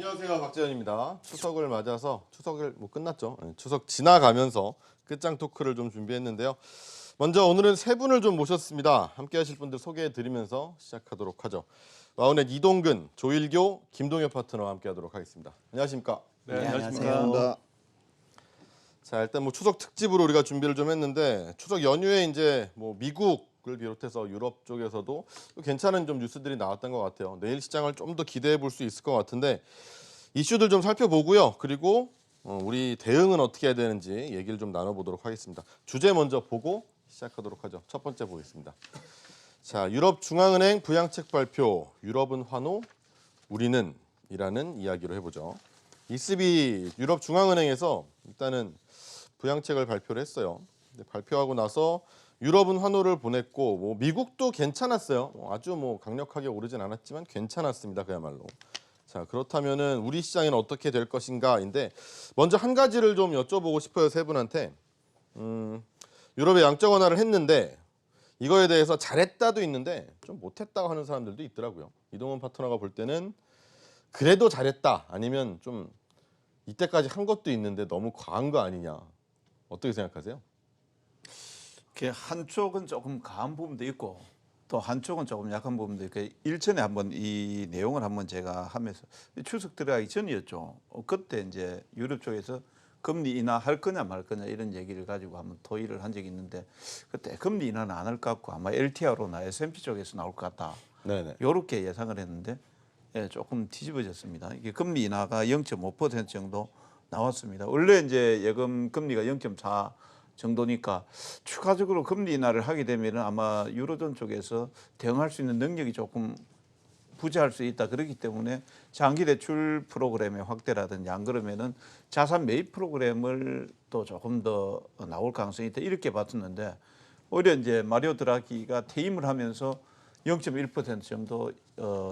안녕하세요, 박재현입니다. 추석을 맞아서 추석을 끝났죠. 추석 지나가면서 끝장 토크를 좀 준비했는데요. 먼저 오늘은 세 분을 좀 모셨습니다. 함께하실 분들 소개해드리면서 시작하도록 하죠. 와우넷 이동근, 조일교, 김동엽 파트너와 함께하도록 하겠습니다. 안녕하십니까? 네, 안녕하세요. 자, 일단 추석 특집으로 우리가 준비를 좀 했는데 추석 연휴에 이제 미국을 비롯해서 유럽 쪽에서도 괜찮은 좀 뉴스들이 나왔던 것 같아요. 내일 시장을 좀 더 기대해 볼 수 있을 것 같은데 이슈들 좀 살펴보고요. 그리고 우리 대응은 어떻게 해야 되는지 얘기를 좀 나눠보도록 하겠습니다. 주제 먼저 보고 시작하도록 하죠. 첫 번째 보겠습니다. 자, 유럽 중앙은행 부양책 발표. 유럽은 환호, 우리는 이라는 이야기로 해보죠. ECB 유럽 중앙은행에서 일단은 부양책을 발표를 했어요. 발표하고 나서 유럽은 환호를 보냈고 미국도 괜찮았어요. 아주 강력하게 오르진 않았지만 괜찮았습니다. 그야말로. 자, 그렇다면은 우리 시장에는 어떻게 될 것인가인데 먼저 한 가지를 좀 여쭤보고 싶어요. 세 분한테. 유럽의 양적 완화를 했는데 이거에 대해서 잘했다도 있는데 좀 못했다고 하는 사람들도 있더라고요. 이동훈 파트너가 볼 때는 그래도 잘했다 아니면 좀 이때까지 한 것도 있는데 너무 과한 거 아니냐. 어떻게 생각하세요? 한쪽은 조금 강한 부분도 있고 또 한쪽은 조금 약한 부분도 있고 일전에 한번 이 내용을 한번 제가 하면서 추석 들어가기 전이었죠. 그때 이제 유럽 쪽에서 금리 인하할 거냐 말 거냐 이런 얘기를 가지고 한번 토의를 한 적이 있는데 그때 금리 인하는 안 할 것 같고 아마 LTRO나 S&P 쪽에서 나올 것 같다. 네네. 이렇게 예상을 했는데 조금 뒤집어졌습니다. 이게 금리 인하가 0.5% 정도 나왔습니다. 원래 이제 예금 금리가 0.4 정도니까 추가적으로 금리 인하를 하게 되면 아마 유로존 쪽에서 대응할 수 있는 능력이 조금 부재할 수 있다. 그렇기 때문에 장기 대출 프로그램의 확대라든지 안 그러면은 자산 매입 프로그램을 또 조금 더 나올 가능성이 있다. 이렇게 봤었는데 오히려 이제 마리오 드라기가 퇴임을 하면서 0.1% 정도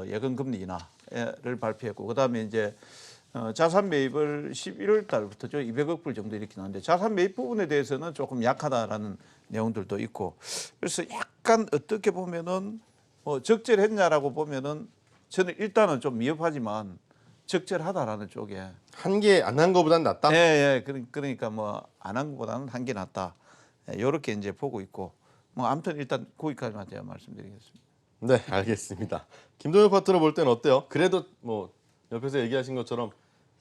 예금 금리 인하를 발표했고 그다음에 이제 자산 매입을 11월 달부터죠. 200억 불 정도 이렇게 나왔는데 자산 매입 부분에 대해서는 조금 약하다라는 내용들도 있고 그래서 약간 어떻게 보면은 적절했냐라고 보면은 저는 일단은 좀 미흡하지만 적절하다라는 쪽에 한 개 안 한 거보단 낫다? 예. 그러니까 안 한 것보다는 한 게 낫다. 이렇게 이제 보고 있고 아무튼 일단 거기까지만 제가 말씀드리겠습니다. 네, 알겠습니다. 김동엽 파트너 볼 때는 어때요? 그래도 옆에서 얘기하신 것처럼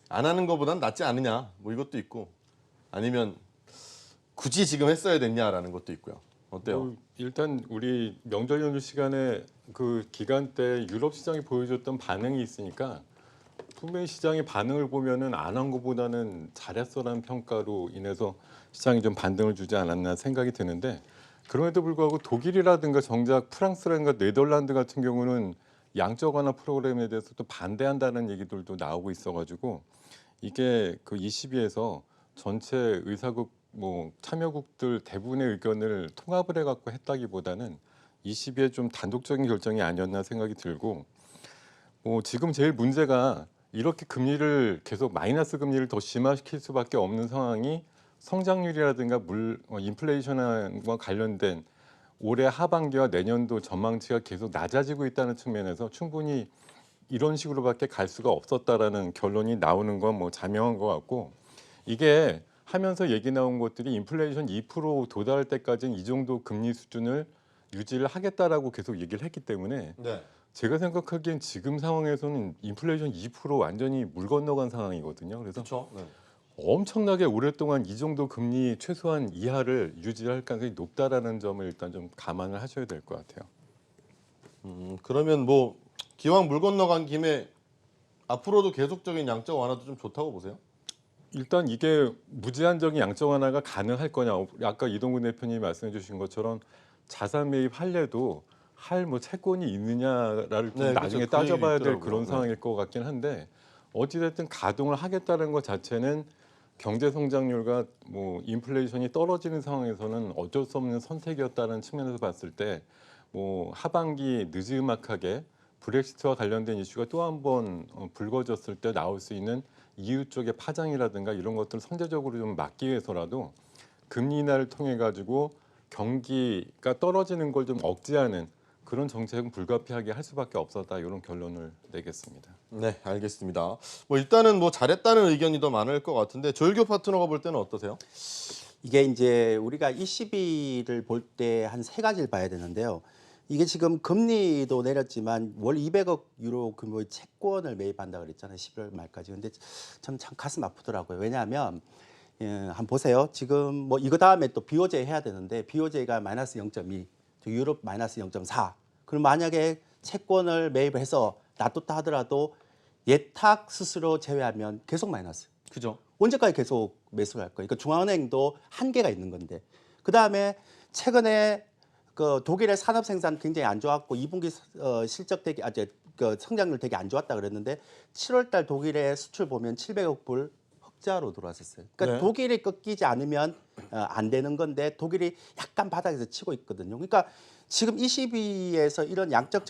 안 하는 것보단 낫지 않느냐 이것도 있고 아니면 굳이 지금 했어야 됐냐라는 것도 있고요. 어때요? 일단 우리 명절 연휴 시간에 그 기간 때 유럽 시장이 보여줬던 반응이 있으니까 분명히 시장의 반응을 보면은 안 한 것보다는 잘했어라는 평가로 인해서 시장이 좀 반등을 주지 않았나 생각이 드는데 그럼에도 불구하고 독일이라든가 정작 프랑스라든가 네덜란드 같은 경우는 양적 완화 프로그램에 대해서 또 반대한다는 얘기들도 나오고 있어가지고 이게 그 22에서 전체 의사국 참여국들 대부분의 의견을 통합을 해갖고 했다기보다는 22에 좀 단독적인 결정이 아니었나 생각이 들고 지금 제일 문제가 이렇게 금리를 계속 마이너스 금리를 더 심화시킬 수밖에 없는 상황이 성장률이라든가 인플레이션과 관련된 올해 하반기와 내년도 전망치가 계속 낮아지고 있다는 측면에서 충분히 이런 식으로밖에 갈 수가 없었다라는 결론이 나오는 건 자명한 것 같고 이게 하면서 얘기 나온 것들이 인플레이션 2% 도달할 때까지는 이 정도 금리 수준을 유지를 하겠다라고 계속 얘기를 했기 때문에 네. 제가 생각하기엔 지금 상황에서는 인플레이션 2% 완전히 물 건너간 상황이거든요. 그래서 그렇죠. 네. 엄청나게 오랫동안 이 정도 금리 최소한 이하를 유지할 가능성이 높다라는 점을 일단 좀 감안을 하셔야 될 것 같아요. 그러면 기왕 물 건너간 김에 앞으로도 계속적인 양적 완화도 좀 좋다고 보세요? 일단 이게 무제한적인 양적 완화가 가능할 거냐. 아까 이동근 대표님이 말씀해 주신 것처럼 자산 매입 할래도 할 채권이 있느냐를 좀 네, 나중에 그렇죠. 그 따져봐야 얘기 될 있더라고요. 그런 네. 상황일 것 같긴 한데 어찌됐든 가동을 하겠다는 것 자체는 경제 성장률과 인플레이션이 떨어지는 상황에서는 어쩔 수 없는 선택이었다는 측면에서 봤을 때 하반기 느지막하게 브렉시트와 관련된 이슈가 또 한 번 불거졌을 때 나올 수 있는 이유 쪽의 파장이라든가 이런 것들을 선제적으로 좀 막기 위해서라도 금리 인하를 통해 가지고 경기가 떨어지는 걸 좀 억제하는 그런 정책은 불가피하게 할 수밖에 없었다 이런 결론을 내겠습니다. 네, 알겠습니다. 뭐 일단은 뭐 잘했다는 의견이 더 많을 것 같은데 조일교 파트너가 볼 때는 어떠세요? 이게 이제 우리가 ECB를 볼 때 한 세 가지를 봐야 되는데요. 이게 지금 금리도 내렸지만 월 200억 유로 규모의 채권을 매입한다 그랬잖아요. 11월 말까지. 근데 참 가슴 아프더라고요. 왜냐하면 한번 보세요. 지금 뭐 이거 다음에 또 BOJ 해야 되는데 BOJ가 마이너스 0.2, 유럽 마이너스 0.4. 그럼 만약에 채권을 매입을 해서 놔뒀다 하더라도 예탁 수수료 제외하면 계속 마이너스. 그죠? 언제까지 계속 매수를 할 거예요? 그러니까 중앙은행도 한계가 있는 건데. 그 다음에 최근에 그 독일의 산업 생산 굉장히 안 좋았고 2분기 실적 되게 그 성장률 되게 안 좋았다 그랬는데 7월달 독일의 수출 보면 700억 불 흑자로 들어왔었어요. 그러니까 네. 독일이 꺾이지 않으면 안 되는 건데 독일이 약간 바닥에서 치고 있거든요. 그러니까 지금 ECB에서 이런 양적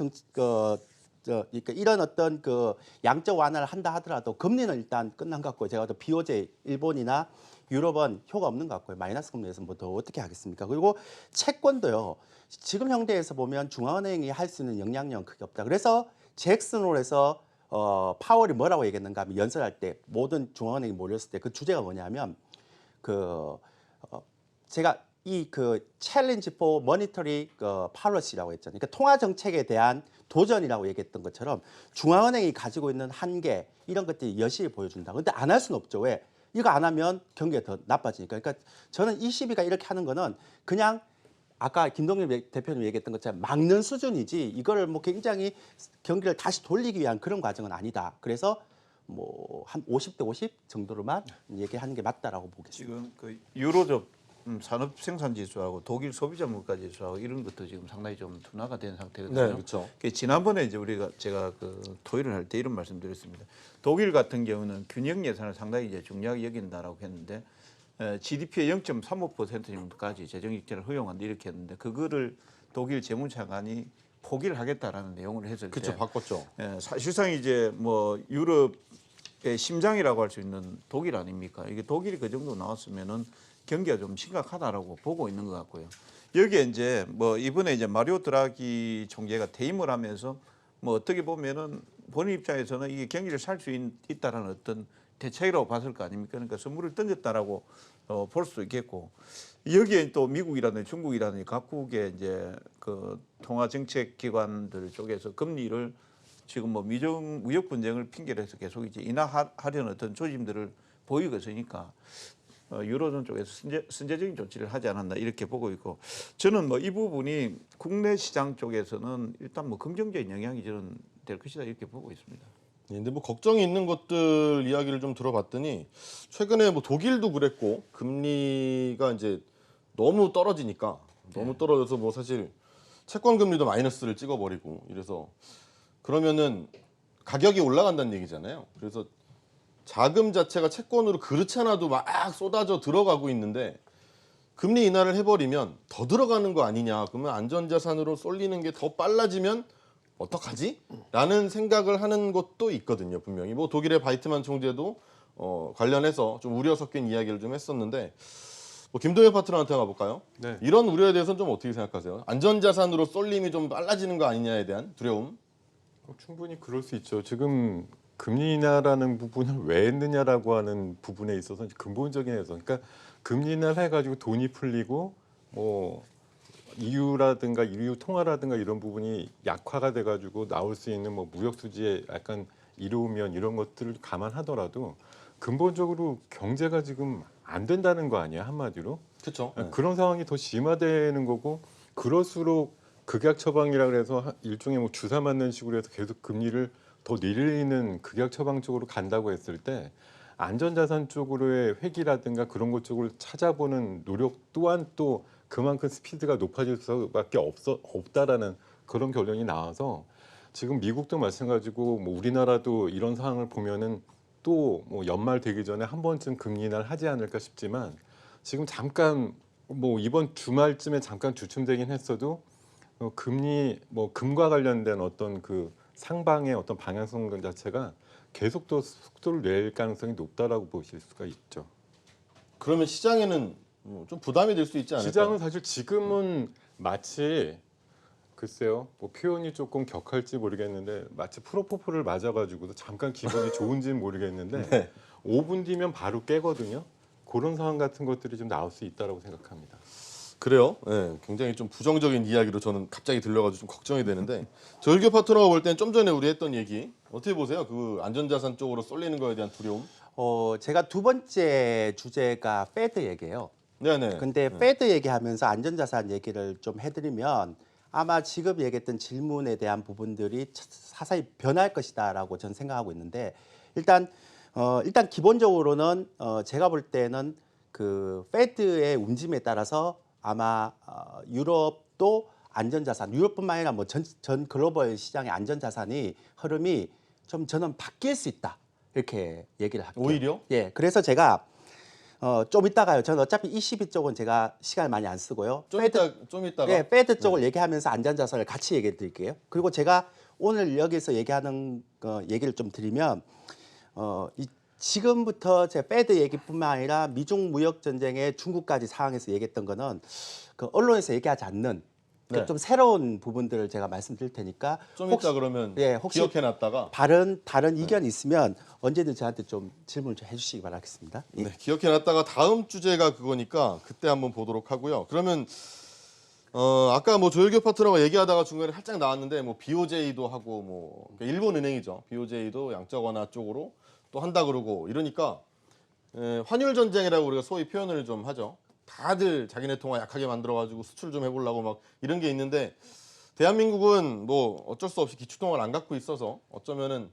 그러니까 이런 어떤 그 양적 완화를 한다 하더라도 금리는 일단 끝난 것 같고요. 제가 또 BOJ 일본이나 유럽은 효과 없는 것 같고요. 마이너스 금리에서 뭐 더 어떻게 하겠습니까? 그리고 채권도요. 지금 형태에서 보면 중앙은행이 할 수 있는 영향력은 크게 없다. 그래서 잭슨홀에서 파월이 뭐라고 얘기했는가 하면 연설할 때 모든 중앙은행이 몰렸을 때 그 주제가 뭐냐면 제가 이 그 챌린지 포 머니터리 팔러시라고 했잖아요. 그러니까 통화 정책에 대한 도전이라고 얘기했던 것처럼 중앙은행이 가지고 있는 한계 이런 것들이 여실히 보여준다. 근데 안 할 수는 없죠. 왜? 이거 안 하면 경기가 더 나빠지니까. 그러니까 저는 ECB가 이렇게 하는 거는 그냥 아까 김동연 대표님 얘기했던 것처럼 막는 수준이지 이거를 뭐 굉장히 경기를 다시 돌리기 위한 그런 과정은 아니다. 그래서 뭐 한 50대 50 정도로만 얘기하는 게 맞다라고 보겠습니다. 지금 그 유로적 산업 생산 지수하고 독일 소비자 물가 지수하고 이런 것도 지금 상당히 좀 둔화가 된 상태거든요. 네, 그렇죠. 지난번에 이제 제가 그 토의를 할 때 이런 말씀드렸습니다. 독일 같은 경우는 균형 예산을 상당히 이제 중요하게 여긴다라고 했는데 GDP의 0.35% 정도까지 재정 익절을 허용한다 이렇게 했는데 그거를 독일 재무장관이 포기를 하겠다라는 내용을 했을 때 그렇죠. 바꿨죠. 사실상 이제 뭐 유럽의 심장이라고 할 수 있는 독일 아닙니까? 이게 독일이 그 정도 나왔으면은 경기가 좀 심각하다라고 보고 있는 것 같고요. 여기에 이제 뭐 이번에 이제 마리오 드라기 총재가 퇴임을 하면서 뭐 어떻게 보면은 본인 입장에서는 이게 경기를 살 수 있다라는 어떤 대책이라고 봤을 거 아닙니까? 그러니까 선물을 던졌다라고 볼 수도 있겠고 여기에 또 미국이라든지 중국이라든지 각국의 이제 그 통화 정책 기관들 쪽에서 금리를 지금 뭐 미중 무역 분쟁을 핑계로 해서 계속 이제 인하하려는 어떤 조짐들을 보이고 있으니까 유로존 쪽에서 선제적인 조치를 하지 않았나 이렇게 보고 있고 저는 뭐 이 부분이 국내 시장 쪽에서는 일단 뭐 긍정적인 영향이 저는 될 것이다 이렇게 보고 있습니다. 근데 뭐 걱정이 있는 것들 이야기를 좀 들어봤더니 최근에 뭐 독일도 그랬고 금리가 이제 너무 떨어지니까 너무 떨어져서 뭐 사실 채권 금리도 마이너스를 찍어버리고 이래서 그러면은 가격이 올라간다는 얘기잖아요. 그래서 자금 자체가 채권으로 그렇지 않아도 막 쏟아져 들어가고 있는데 금리 인하를 해버리면 더 들어가는 거 아니냐. 그러면 안전자산으로 쏠리는 게 더 빨라지면 어떡하지? 라는 생각을 하는 것도 있거든요. 분명히. 뭐 독일의 바이트만 총재도 관련해서 좀 우려 섞인 이야기를 좀 했었는데 뭐 김동현 파트너한테 가볼까요? 네. 이런 우려에 대해서는 좀 어떻게 생각하세요? 안전자산으로 쏠림이 좀 빨라지는 거 아니냐에 대한 두려움? 충분히 그럴 수 있죠. 지금 금리 인하라는 부분을 왜 했느냐라고 하는 부분에 있어서 근본적인 해서, 그러니까 금리 인하를 해가지고 돈이 풀리고 뭐 EU라든가 EU 통화라든가 이런 부분이 약화가 돼가지고 나올 수 있는 뭐 무역 수지에 약간 이로우면 이런 것들을 감안하더라도 근본적으로 경제가 지금 안 된다는 거 아니야 한마디로? 그렇죠. 그런 상황이 더 심화되는 거고 그럴수록 극약 처방이라 그래서 일종의 뭐 주사 맞는 식으로 해서 계속 금리를 더 내리는 극약 처방 쪽으로 간다고 했을 때 안전자산 쪽으로의 회기라든가 그런 것 쪽을 찾아보는 노력 또한 또 그만큼 스피드가 높아질 수밖에 없다라는 그런 결론이 나와서 지금 미국도 마찬가지고 뭐 우리나라도 이런 상황을 보면은 또 뭐 연말 되기 전에 한 번쯤 금리 인하를 하지 않을까 싶지만 지금 잠깐 뭐 이번 주말쯤에 잠깐 주춤되긴 했어도 금리 뭐 금과 관련된 어떤 그 상방의 어떤 방향성 자체가 계속 또 속도를 낼 가능성이 높다라고 보실 수가 있죠. 그러면 시장에는 좀 부담이 될 수 있지 않을까요? 시장은 사실 지금은 마치 글쎄요, 뭐 표현이 조금 격할지 모르겠는데 마치 프로포폴을 맞아가지고도 잠깐 기분이 좋은지는 모르겠는데 네. 5분 뒤면 바로 깨거든요. 그런 상황 같은 것들이 좀 나올 수 있다고 생각합니다. 그래요? 네, 굉장히 좀 부정적인 이야기로 저는 갑자기 들려가지고 좀 걱정이 되는데 절교 파트너가 볼 때는 좀 전에 우리 했던 얘기 어떻게 보세요? 그 안전자산 쪽으로 쏠리는 거에 대한 두려움? 제가 두 번째 주제가 패드 얘기예요. 네네. 근데 패드 얘기하면서 안전자산 얘기를 좀 해드리면 아마 지금 얘기했던 질문에 대한 부분들이 사사히 변할 것이다라고 저는 생각하고 있는데 일단 기본적으로는 제가 볼 때는 그 패드의 움직임에 따라서 아마 유럽도 안전자산, 유럽뿐만 아니라 뭐 전 글로벌 시장의 안전자산이 흐름이 좀 저는 바뀔 수 있다 이렇게 얘기를 할게요. 오히려? 예, 그래서 제가 좀 이따가요. 저는 어차피 ECB 쪽은 제가 시간을 많이 안 쓰고요. 좀 이따가. 예, 패드 쪽을 얘기하면서 안전자산을 같이 얘기해 드릴게요. 그리고 제가 오늘 여기서 얘기하는 얘기를 좀 드리면 지금부터 제 패드 얘기뿐만 아니라 미중 무역 전쟁의 중국까지 상황에서 얘기했던 거는 그 언론에서 얘기하지 않는 네. 좀 새로운 부분들을 제가 말씀드릴 테니까 좀 이따 그러면 혹시 기억해놨다가 다른 의견이 있으면 언제든 저한테 좀 질문 좀 해주시기 바라겠습니다. 예. 네, 기억해놨다가 다음 주제가 그거니까 그때 한번 보도록 하고요. 그러면 아까 뭐 조일교 파트너가 얘기하다가 중간에 살짝 나왔는데 뭐 BOJ도 하고 뭐 그러니까 일본 은행이죠. BOJ도 양적 완화 쪽으로 또 한다 그러고 이러니까 환율 전쟁이라고 우리가 소위 표현을 좀 하죠. 다들 자기네 통화 약하게 만들어가지고 수출 좀 해보려고 막 이런 게 있는데 대한민국은 뭐 어쩔 수 없이 기축통화를 안 갖고 있어서 어쩌면은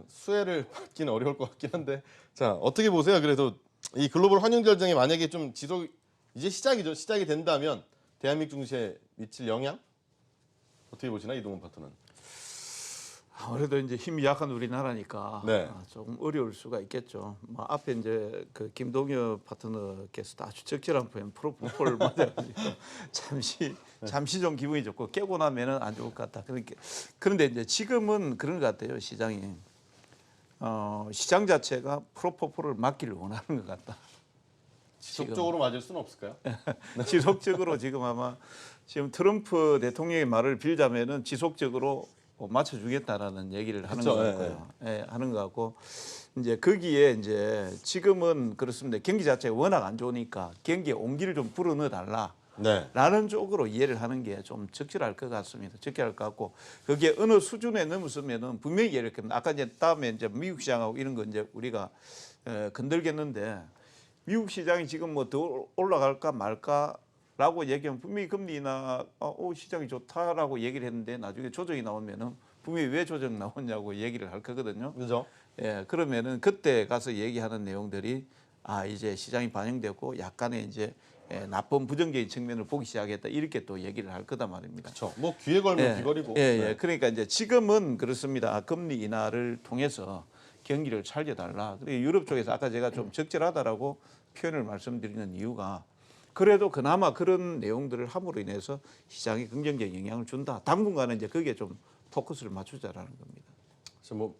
수혜를 받기는 어려울 것 같긴 한데 자 어떻게 보세요? 그래도 이 글로벌 환율 전쟁이 만약에 좀 이제 시작이죠. 시작이 된다면 대한민국 증시에 미칠 영향 어떻게 보시나 이동훈 파트너는? 아무래도 이제 힘이 약한 우리나라니까 네. 조금 어려울 수가 있겠죠. 뭐 앞에 이제 그 김동엽 파트너께서도 아주 적절한 표현 프로포폴을 맞아가지고 잠시 좀 기분이 좋고 깨고 나면은 안 좋을 것 같다. 그런데 이제 지금은 그런 것 같아요. 시장 자체가 프로포폴을 맞기를 원하는 것 같다. 지속적으로 맞을 수는 없을까요? 지속적으로 지금 아마 지금 트럼프 대통령의 말을 빌자면은 지속적으로 맞춰주겠다라는 얘기를 하는 그쵸, 것 같고요. 하는 것 같고 이제 거기에 이제 지금은 그렇습니다. 경기 자체가 워낙 안 좋으니까 경기에 온기를 좀 불어넣어 달라. 네. 라는 쪽으로 이해를 하는 게 좀 적절할 것 같습니다. 적절할 것 같고 그게 어느 수준에 넘었으면은 분명히 이렇게 아까 이제 다음에 이제 미국 시장하고 이런 거 이제 우리가 건들겠는데 미국 시장이 지금 뭐 더 올라갈까 말까라고 얘기하면 분명히 금리 인하 시장이 좋다라고 얘기를 했는데 나중에 조정이 나오면은 분명히 왜 조정 나왔냐고 얘기를 할 거거든요. 그죠? 예, 그러면은 그때 가서 얘기하는 내용들이 이제 시장이 반영되고 약간의 이제 나쁜 부정적인 측면을 보기 시작했다 이렇게 또 얘기를 할 거다 말입니다. 그렇죠. 뭐 귀에 걸면 귀걸이고. 예. 그러니까 이제 지금은 그렇습니다. 금리 인하를 통해서 경기를 살려달라. 그리고 유럽 쪽에서 아까 제가 좀 적절하다라고 표현을 말씀드리는 이유가 그래도 그나마 그런 내용들을 함으로 인해서 시장에 긍정적인 영향을 준다. 당분간은 이제 거기에 좀 포커스를 맞추자라는 겁니다. 그래서 뭐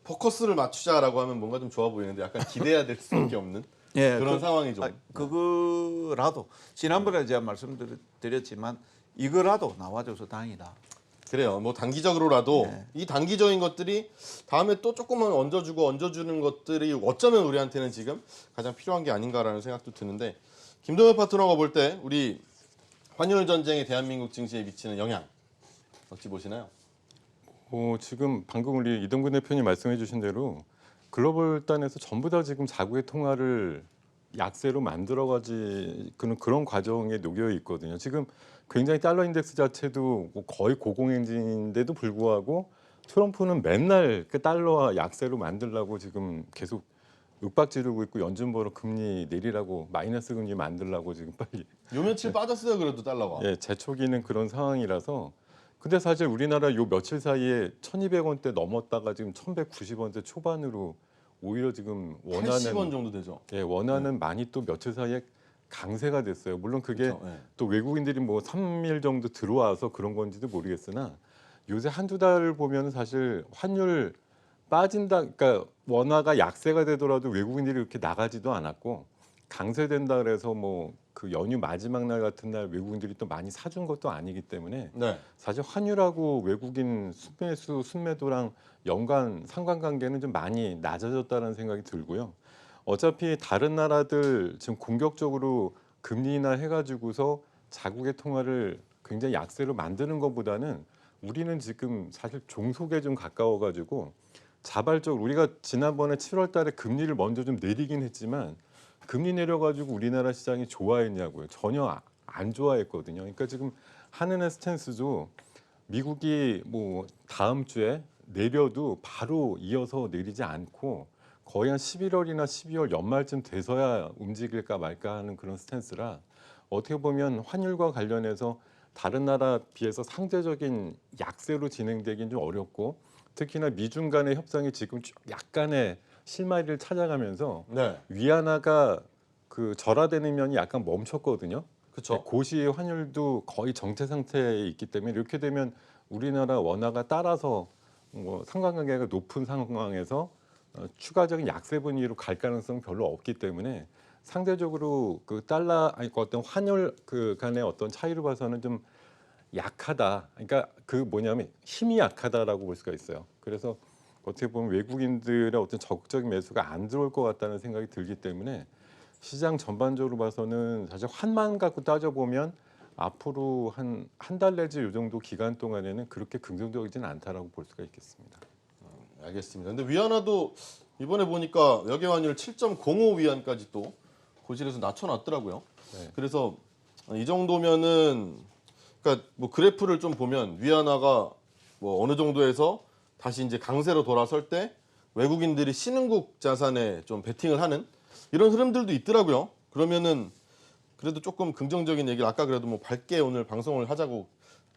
포커스를 맞추자라고 하면 뭔가 좀 좋아 보이는데 약간 기대해야 될 수밖에 없는 예, 그런 상황이 좀. 그거라도 지난번에 제가 말씀드렸지만 이거라도 나와줘서 다행이다. 그래요. 뭐 단기적으로라도 이 단기적인 것들이 다음에 또 조금만 얹어주는 것들이 어쩌면 우리한테는 지금 가장 필요한 게 아닌가라는 생각도 드는데 김동엽 파트너가 볼 때 우리 환율 전쟁이 대한민국 증시에 미치는 영향 어찌 보시나요? 지금 방금 우리 이동근 대표님 말씀해 주신 대로 글로벌 단에서 전부 다 지금 자국의 통화를 약세로 만들어가지 그런 과정에 놓여 있거든요. 지금 굉장히 달러 인덱스 자체도 거의 고공행진인데도 불구하고 트럼프는 맨날 그 달러와 약세로 만들라고 지금 계속 윽박 지르고 있고 연준보로 금리 내리라고 마이너스 금리 만들라고 지금 빨리 요 며칠 빠졌어요. 그래도 달러가. 재촉이는 그런 상황이라서 근데 사실 우리나라 요 며칠 사이에 1,200원대 넘었다가 지금 1,190원대 초반으로 오히려 지금 80원 정도 되죠. 원화는 많이 또 며칠 사이에 강세가 됐어요. 물론 그게 그렇죠. 또 외국인들이 뭐 3일 정도 들어와서 그런 건지도 모르겠으나 요새 한두 달 보면 사실 환율 빠진다. 그러니까 원화가 약세가 되더라도 외국인들이 이렇게 나가지도 않았고 강세된다 그래서 뭐 그 연휴 마지막 날 같은 날 외국인들이 또 많이 사준 것도 아니기 때문에 네. 사실 환율하고 외국인 순매수 순매도랑 연관 상관관계는 좀 많이 낮아졌다는 생각이 들고요. 어차피 다른 나라들 지금 공격적으로 금리 인하 해가지고서 자국의 통화를 굉장히 약세로 만드는 것보다는 우리는 지금 사실 종속에 좀 가까워가지고 자발적으로 우리가 지난번에 7월달에 금리를 먼저 좀 내리긴 했지만 금리 내려가지고 우리나라 시장이 좋아했냐고요? 전혀 안 좋아했거든요. 그러니까 지금 한은의 스탠스도 미국이 뭐 다음 주에 내려도 바로 이어서 내리지 않고 거의 한 11월이나 12월 연말쯤 돼서야 움직일까 말까 하는 그런 스탠스라 어떻게 보면 환율과 관련해서 다른 나라 비해서 상대적인 약세로 진행되긴 좀 어렵고 특히나 미중 간의 협상이 지금 약간의 실마리를 찾아가면서 네. 위안화가 그 절하되는 면이 약간 멈췄거든요. 그렇죠. 고시 환율도 거의 정체 상태에 있기 때문에 이렇게 되면 우리나라 원화가 따라서 뭐 상관관계가 높은 상황에서 추가적인 약세 분위기로 갈 가능성 별로 없기 때문에 상대적으로 그 달러 아니 그 어떤 환율 그 간의 어떤 차이로 봐서는 좀 약하다. 그러니까 그 뭐냐면 힘이 약하다라고 볼 수가 있어요. 그래서 어떻게 보면 외국인들의 어떤 적극적인 매수가 안 들어올 것 같다는 생각이 들기 때문에 시장 전반적으로 봐서는 사실 환만 갖고 따져보면 앞으로 한 달 내지 이 정도 기간 동안에는 그렇게 긍정적이지는 않다라고 볼 수가 있겠습니다. 알겠습니다. 근데 위안화도 이번에 보니까 역외 환율 7.05 위안까지 또 고실에서 낮춰놨더라고요. 네. 그래서 이 정도면은 그러니까 뭐 그래프를 좀 보면 위안화가 뭐 어느 정도에서 다시 이제 강세로 돌아설 때 외국인들이 신흥국 자산에 좀 베팅을 하는 이런 흐름들도 있더라고요. 그러면은 그래도 조금 긍정적인 얘기를 아까 그래도 뭐 밝게 오늘 방송을 하자고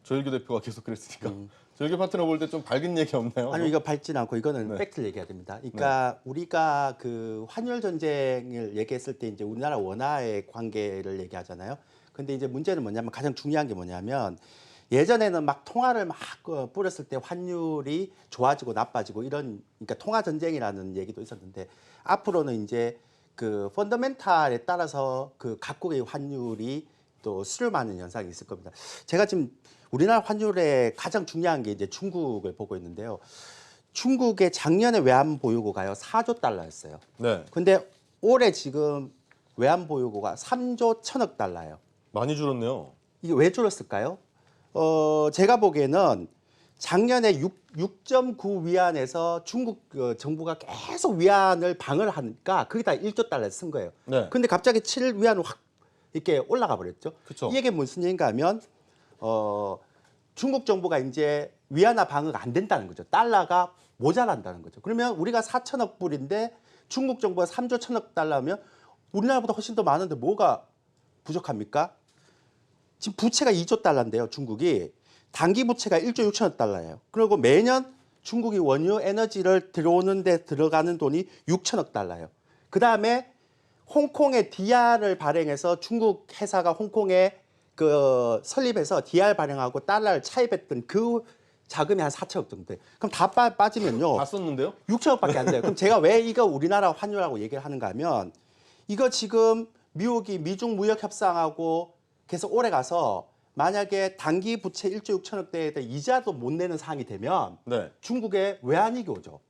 조일교 대표가 계속 그랬으니까 조일교 파트너 볼 때 좀 밝은 얘기 없나요? 아니 이거 밝진 않고 이거는 네. 팩트를 얘기해야 됩니다. 그러니까 우리가 그 환율 전쟁을 얘기했을 때 이제 우리나라 원화의 관계를 얘기하잖아요. 근데 이제 문제는 뭐냐면 가장 중요한 게 뭐냐면 예전에는 막 통화를 막 뿌렸을 때 환율이 좋아지고 나빠지고 이런 그러니까 통화 전쟁이라는 얘기도 있었는데 앞으로는 이제 그 펀더멘탈에 따라서 그 각국의 환율이 또 수렴하는 현상이 있을 겁니다. 제가 지금 우리나라 환율에 가장 중요한 게 이제 중국을 보고 있는데요. 중국의 작년에 외환 보유고가요 4조 달러였어요. 네. 근데 올해 지금 외환 보유고가 3조 1천억 달러예요. 많이 줄었네요. 이게 왜 줄었을까요? 제가 보기에는 작년에 6.9 위안에서 중국 정부가 계속 위안을 방어를 하니까 거기다 1조 달러 쓴 거예요. 네. 근데 갑자기 7 위안으로 확 이렇게 올라가 버렸죠. 그쵸. 이게 무슨 얘기인가 하면 중국 정부가 이제 위안화 방어가 안 된다는 거죠. 달러가 모자란다는 거죠. 그러면 우리가 4천억 불인데 중국 정부가 3조 1천억 달러면 우리나라보다 훨씬 더 많은데 뭐가 부족합니까? 지금 부채가 2조 달러인데요. 중국이 단기 부채가 1조 6천억 달러예요. 그리고 매년 중국이 원유 에너지를 들어오는 데 들어가는 돈이 6천억 달러예요. 그다음에 홍콩에 DR을 발행해서 중국 회사가 홍콩에 그 설립해서 DR 발행하고 달러를 차입했던 그 자금이 한 4천억 정도 돼요. 그럼 다 빠지면요. 다 썼는데요? 6천억밖에 안 돼요. 그럼 제가 왜 이거 우리나라 환율하고 얘기를 하는가 하면 이거 지금 미국이 미중 무역 협상하고 계속 오래 가서 만약에 단기 부채 1조 6천억 대에 이자도 못 내는 상황이 되면 네. 중국에 외환위기 오죠.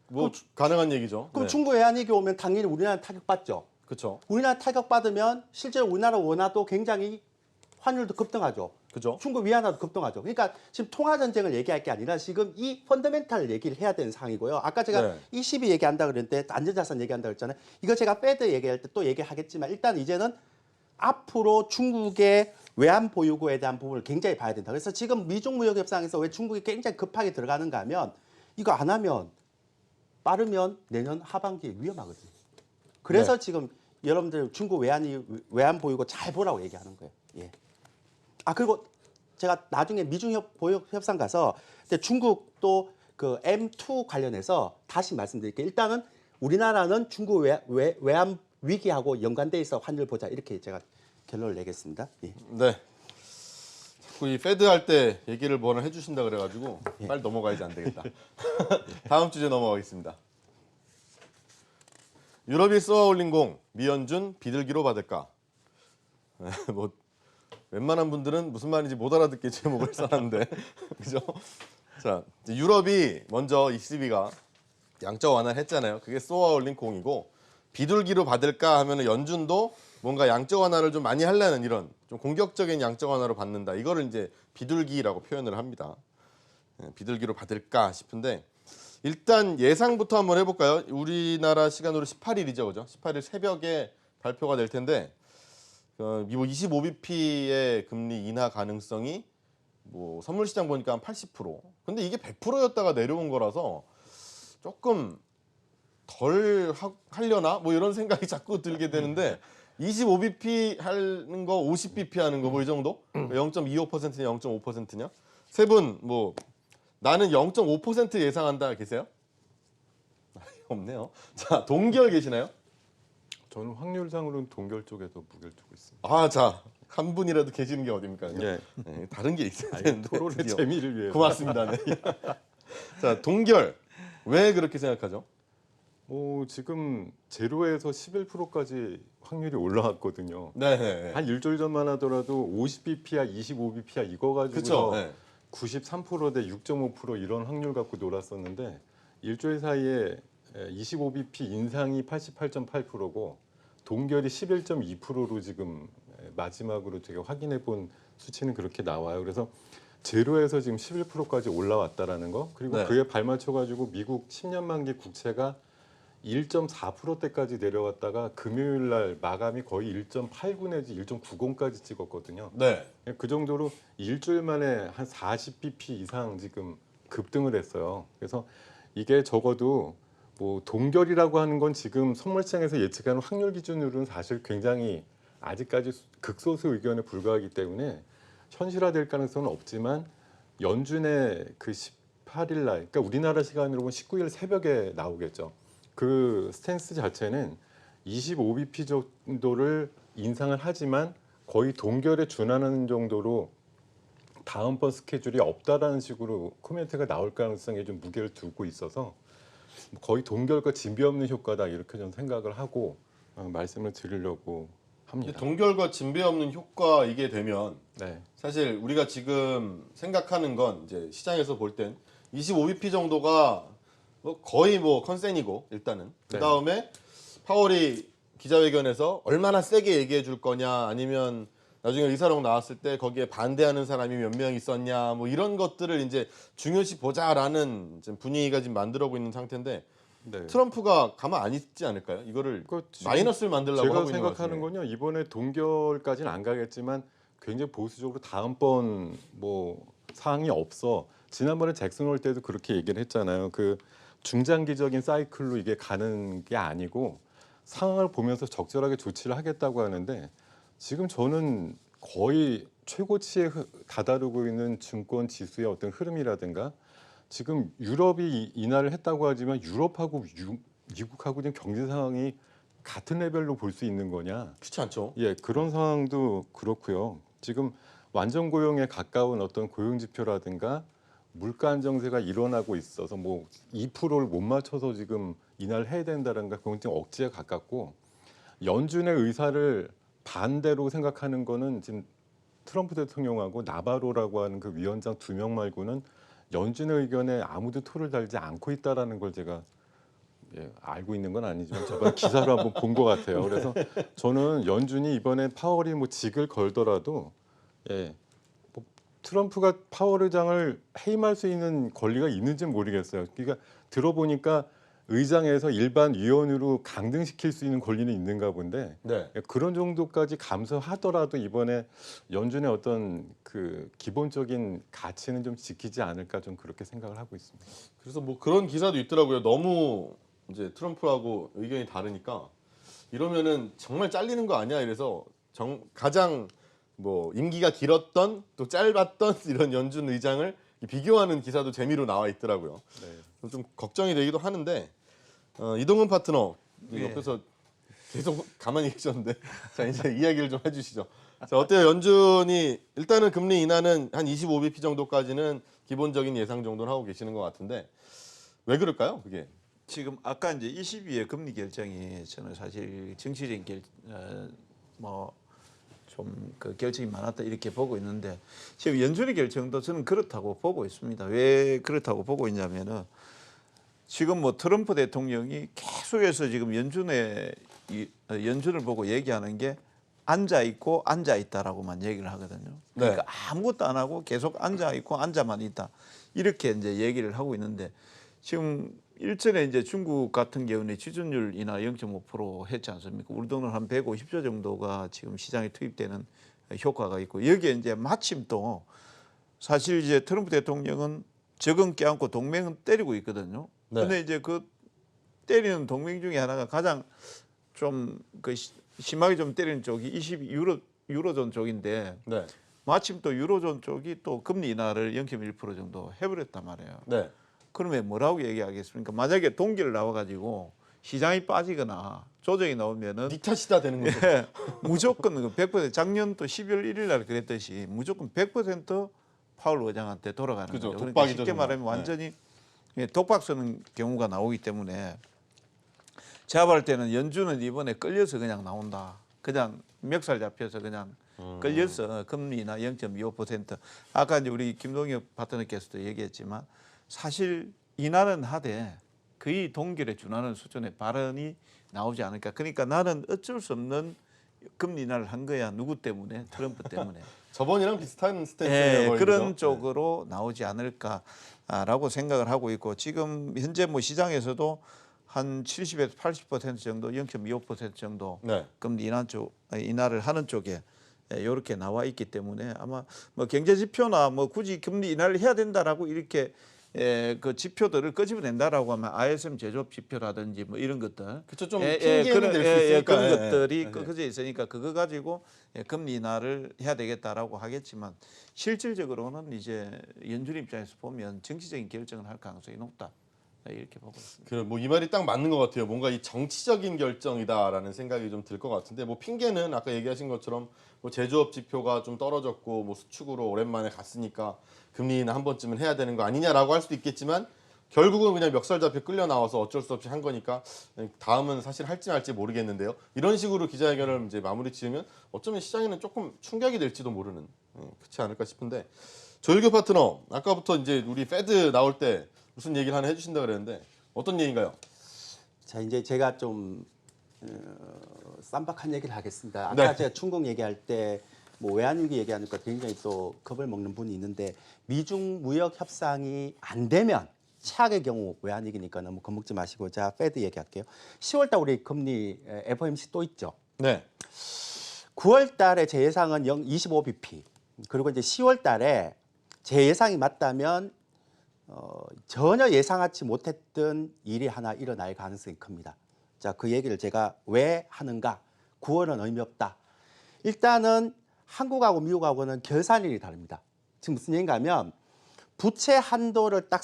뭐 가능한 얘기죠. 그럼 네. 중국 외환위기 오면 당연히 우리나라 타격받죠. 그렇죠. 우리나라 타격받으면 실제로 우리나라 원화도 굉장히 환율도 급등하죠. 그죠? 중국 위안화도 급등하죠. 그러니까 지금 통화 전쟁을 얘기할 게 아니라 지금 이 펀더멘탈 얘기를 해야 되는 상황이고요. 아까 제가 네. ECB 얘기한다 그랬는데 안전자산 얘기한다 그랬잖아요. 이거 제가 패드 얘기할 때 또 얘기하겠지만 일단 이제는 앞으로 중국의 외환 보유고에 대한 부분을 굉장히 봐야 된다. 그래서 지금 미중 무역 협상에서 왜 중국이 굉장히 급하게 들어가는가 하면 이거 안 하면 빠르면 내년 하반기에 위험하거든요. 그래서 지금 여러분들 중국 외환 보유고 잘 보라고 얘기하는 거예요. 예. 아 그리고 제가 나중에 미중 보유 협상 가서 근데 중국도 그 M2 관련해서 다시 말씀드릴게요. 일단은 우리나라는 중국 외환 위기하고 연관돼 있어 환율 보자 이렇게 제가 결론을 내겠습니다. 예. 네. 자꾸 이 패드 할 때 얘기를 뭐나 해주신다 그래가지고 빨리 넘어가야지 안 되겠다. 다음 주제 넘어가겠습니다. 유럽이 쏘아 올린 공 미연준 비둘기로 받을까? 뭐 웬만한 분들은 무슨 말인지 못 알아듣게 제목을 써놨는데 그죠? 자, 이제 유럽이 먼저 ECB가 양적 완화를 했잖아요. 그게 쏘아 올린 공이고 비둘기로 받을까 하면은 연준도 뭔가 양적 완화를 좀 많이 하려는 이런 좀 공격적인 양적 완화로 받는다. 이거를 이제 비둘기라고 표현을 합니다. 비둘기로 받을까 싶은데 일단 예상부터 한번 해볼까요? 우리나라 시간으로 18일이죠, 그죠? 18일 새벽에 발표가 될 텐데 미국 25bp의 금리 인하 가능성이 뭐 선물 시장 보니까 한 80%. 근데 이게 100%였다가 내려온 거라서 조금 덜 하려나? 뭐 이런 생각이 자꾸 들게 되는데 25bp 하는 거, 50bp 하는 거 뭐 이 정도? 0.25%냐, 0.5%냐? 세 분 뭐 나는 0.5% 예상한다 계세요? 없네요. 자, 동결 계시나요? 저는 확률상으로는 동결 쪽에서 무게를 두고 있습니다. 아, 자, 한 분이라도 계시는 게 어딥니까? 예. 네, 다른 게 있어야 아니, 되는데. 토론의 드디어. 재미를 위해서. 고맙습니다. 네. 자, 동결. 왜 그렇게 생각하죠? 지금 제로에서 11%까지 확률이 올라왔거든요. 네. 한 일주일 전만 하더라도 50bp야 25bp야 이거 가지고 그렇죠. 네. 93%대 6.5% 이런 확률 갖고 놀았었는데 일주일 사이에 25bp 인상이 88.8%고 동결이 11.2%로 지금 마지막으로 제가 확인해 본 수치는 그렇게 나와요. 그래서 제로에서 지금 11%까지 올라왔다라는 거. 그리고 네. 그에 발맞춰 가지고 미국 10년 만기 국채가 1.4%대까지 내려왔다가 금요일 날 마감이 거의 1.89 내지 1.90까지 찍었거든요. 네. 그 정도로 일주일 만에 한 40bp 이상 지금 급등을 했어요. 그래서 이게 적어도 뭐 동결이라고 하는 건 지금 선물시장에서 예측하는 확률 기준으로는 사실 굉장히 아직까지 극소수 의견에 불과하기 때문에 현실화될 가능성은 없지만 연준의 그 18일 날, 그러니까 우리나라 시간으로 보면 19일 새벽에 나오겠죠. 그 스탠스 자체는 25bp 정도를 인상을 하지만 거의 동결에 준하는 정도로 다음번 스케줄이 없다라는 식으로 코멘트가 나올 가능성에 좀 무게를 두고 있어서 거의 동결과 진비 없는 효과다 이렇게 좀 생각을 하고 말씀을 드리려고 합니다. 동결과 진배 없는 효과 이게 되면 네. 사실 우리가 지금 생각하는 건 이제 시장에서 볼 땐 25bp 정도가 뭐 거의 뭐 컨센이고 일단은 그 다음에 파월이 기자회견에서 얼마나 세게 얘기해 줄 거냐 아니면 나중에 의사록 나왔을 때 거기에 반대하는 사람이 몇 명 있었냐 뭐 이런 것들을 이제 중요시 보자라는 지금 분위기가 지금 만들어고 있는 상태인데 네. 트럼프가 가만 안 있지 않을까요? 이거를 그러니까 지금 마이너스를 만들려고 제가 하고 있는 것 생각하는 같아요. 건요. 이번에 동결까지는 안 가겠지만 굉장히 보수적으로 다음번 뭐 사항이 없어. 지난번에 잭슨 홀 때도 그렇게 얘기를 했잖아요. 그 중장기적인 사이클로 이게 가는 게 아니고 상황을 보면서 적절하게 조치를 하겠다고 하는데 지금 저는 거의 최고치에 다다르고 있는 증권 지수의 어떤 흐름이라든가 지금 유럽이 인하를 했다고 하지만 유럽하고 미국하고 지금 경제 상황이 같은 레벨로 볼 수 있는 거냐? 그렇지 않죠? 예, 그런 상황도 그렇고요. 지금 완전 고용에 가까운 어떤 고용 지표라든가 물가 안정세가 일어나고 있어서 뭐 2%를 못 맞춰서 지금 인하를 해야 된다든가 그건 좀 억지에 가깝고 연준의 의사를 반대로 생각하는 거는 지금 트럼프 대통령하고 나바로라고 하는 그 위원장 2명 말고는 연준의 의견에 아무도 토를 달지 않고 있다라는 걸 제가 알고 있는 건 아니지만 저번 기사로 한번 본 것 같아요. 그래서 저는 연준이 이번에 파월이 뭐 직을 걸더라도 뭐 트럼프가 파월 의장을 해임할 수 있는 권리가 있는지는 모르겠어요. 그러니까 들어보니까 의장에서 일반 위원으로 강등시킬 수 있는 권리는 있는가 본데 네. 그런 정도까지 감수하더라도 이번에 연준의 어떤 그 기본적인 가치는 좀 지키지 않을까 좀 그렇게 생각을 하고 있습니다. 그래서 뭐 그런 기사도 있더라고요. 너무 이제 트럼프하고 의견이 다르니까 이러면은 정말 잘리는 거 아니야? 이래서 가장 뭐 임기가 길었던 또 짧았던 이런 연준 의장을 비교하는 기사도 재미로 나와 있더라고요. 네. 좀 걱정이 되기도 하는데 이동훈 파트너 예. 옆에서 계속 가만히 계셨는데 자 이제 이야기를 좀 해주시죠. 자, 어때요? 연준이 일단은 금리 인하는 한 25bp 정도까지는 기본적인 예상 정도는 하고 계시는 것 같은데 왜 그럴까요? 그게 지금 아까 이제 22의 금리 결정이 저는 사실 정치적인 좀 그 결정이 많았다 이렇게 보고 있는데 지금 연준의 결정도 저는 그렇다고 보고 있습니다. 왜 그렇다고 보고 있냐면은 지금 뭐 트럼프 대통령이 계속해서 지금 연준을 보고 얘기하는 게 앉아 있고 앉아 있다라고만 얘기를 하거든요. 그러니까 아무것도 안 하고 계속 앉아 있고 앉아만 있다 이렇게 이제 얘기를 하고 있는데 지금 일전에 이제 중국 같은 경우는 지준율 인하 0.5% 했지 않습니까? 우리 돈은 한 150조 정도가 지금 시장에 투입되는 효과가 있고 여기에 이제 마침 또 사실 이제 트럼프 대통령은 적은 껴안고 동맹은 때리고 있거든요. 근데 이제 그 때리는 동맹 중에 하나가 가장 좀 그 심하게 좀 때리는 쪽이 22유로존 쪽인데 마침 또 유로존 쪽이 또 금리 인하를 0.1% 정도 해버렸단 말이에요. 그러면 뭐라고 얘기하겠습니까? 만약에 동기를 나와가지고 시장이 빠지거나 조정이 나오면은 니 탓이다 되는 거죠. 예, 무조건 100% 작년 또 12월 1일 날 그랬듯이 무조건 100% 파월 의장한테 돌아가는 그죠. 거죠. 그러니까 독박이죠, 쉽게 정말. 말하면 완전히 독박 쓰는 경우가 나오기 때문에 제가 볼 때는 연준은 이번에 끌려서 그냥 나온다. 그냥 멱살 잡혀서 그냥 끌려서 금리나 0.25% 아까 이제 우리 김동혁 파트너께서도 얘기했지만 사실 인하는 하되 거의 동결에 준하는 수준의 발언이 나오지 않을까. 그러니까 나는 어쩔 수 없는 금리 인하를 한 거야. 누구 때문에? 트럼프 때문에. 저번이랑 비슷한 스탠스예요. 예, 그런 쪽으로 나오지 않을까라고 생각을 하고 있고 지금 현재 뭐 시장에서도 한 70에서 80% 정도, 0.25% 정도 금리 인하를 하는 쪽에 이렇게 나와 있기 때문에 아마 뭐 경제 지표나 뭐 굳이 금리 인하를 해야 된다라고 이렇게 그 지표들을 끄집어낸다라고 하면 ISM 제조업 지표라든지 뭐 이런 것들, 그렇죠. 좀 핑계는 될 수 있으니까 그런 것들이 끄집어져 있으니까 그거 가지고 금리 인하를 해야 되겠다라고 하겠지만 실질적으로는 이제 연준 입장에서 보면 정치적인 결정을 할 가능성이 높다. 이렇게 보고 있습니다. 뭐 이 말이 딱 맞는 것 같아요. 뭔가 이 정치적인 결정이다라는 생각이 좀 들 것 같은데 뭐 핑계는 아까 얘기하신 것처럼 뭐 제조업 지표가 좀 떨어졌고 뭐 수축으로 오랜만에 갔으니까 금리 인하 한 번쯤은 해야 되는 거 아니냐라고 할 수도 있겠지만 결국은 그냥 멱살 잡혀 끌려 나와서 어쩔 수 없이 한 거니까 다음은 사실 할지 말지 모르겠는데요. 이런 식으로 기자회견을 이제 마무리 지으면 어쩌면 시장에는 조금 충격이 될지도 모르는 그렇지 않을까 싶은데 조일교 파트너 아까부터 이제 우리 페드 나올 때 무슨 얘기를 하나 해주신다 그랬는데 어떤 얘기인가요? 자 이제 제가 좀 쌈박한 얘기를 하겠습니다. 아까 제가 중국 얘기할 때 뭐 외환위기 얘기하니까 굉장히 또 겁을 먹는 분이 있는데 미중 무역 협상이 안 되면 최악의 경우 외환위기니까 너무 겁먹지 마시고 자 페드 얘기할게요. 10월달 우리 금리 FOMC 또 있죠. 9월달에 제 예상은 25bp 그리고 이제 10월달에 제 예상이 맞다면 전혀 예상하지 못했던 일이 하나 일어날 가능성이 큽니다. 자, 그 얘기를 제가 왜 하는가? 9월은 의미 없다. 일단은 한국하고 미국하고는 결산일이 다릅니다. 지금 무슨 얘기인가 하면 부채 한도를 딱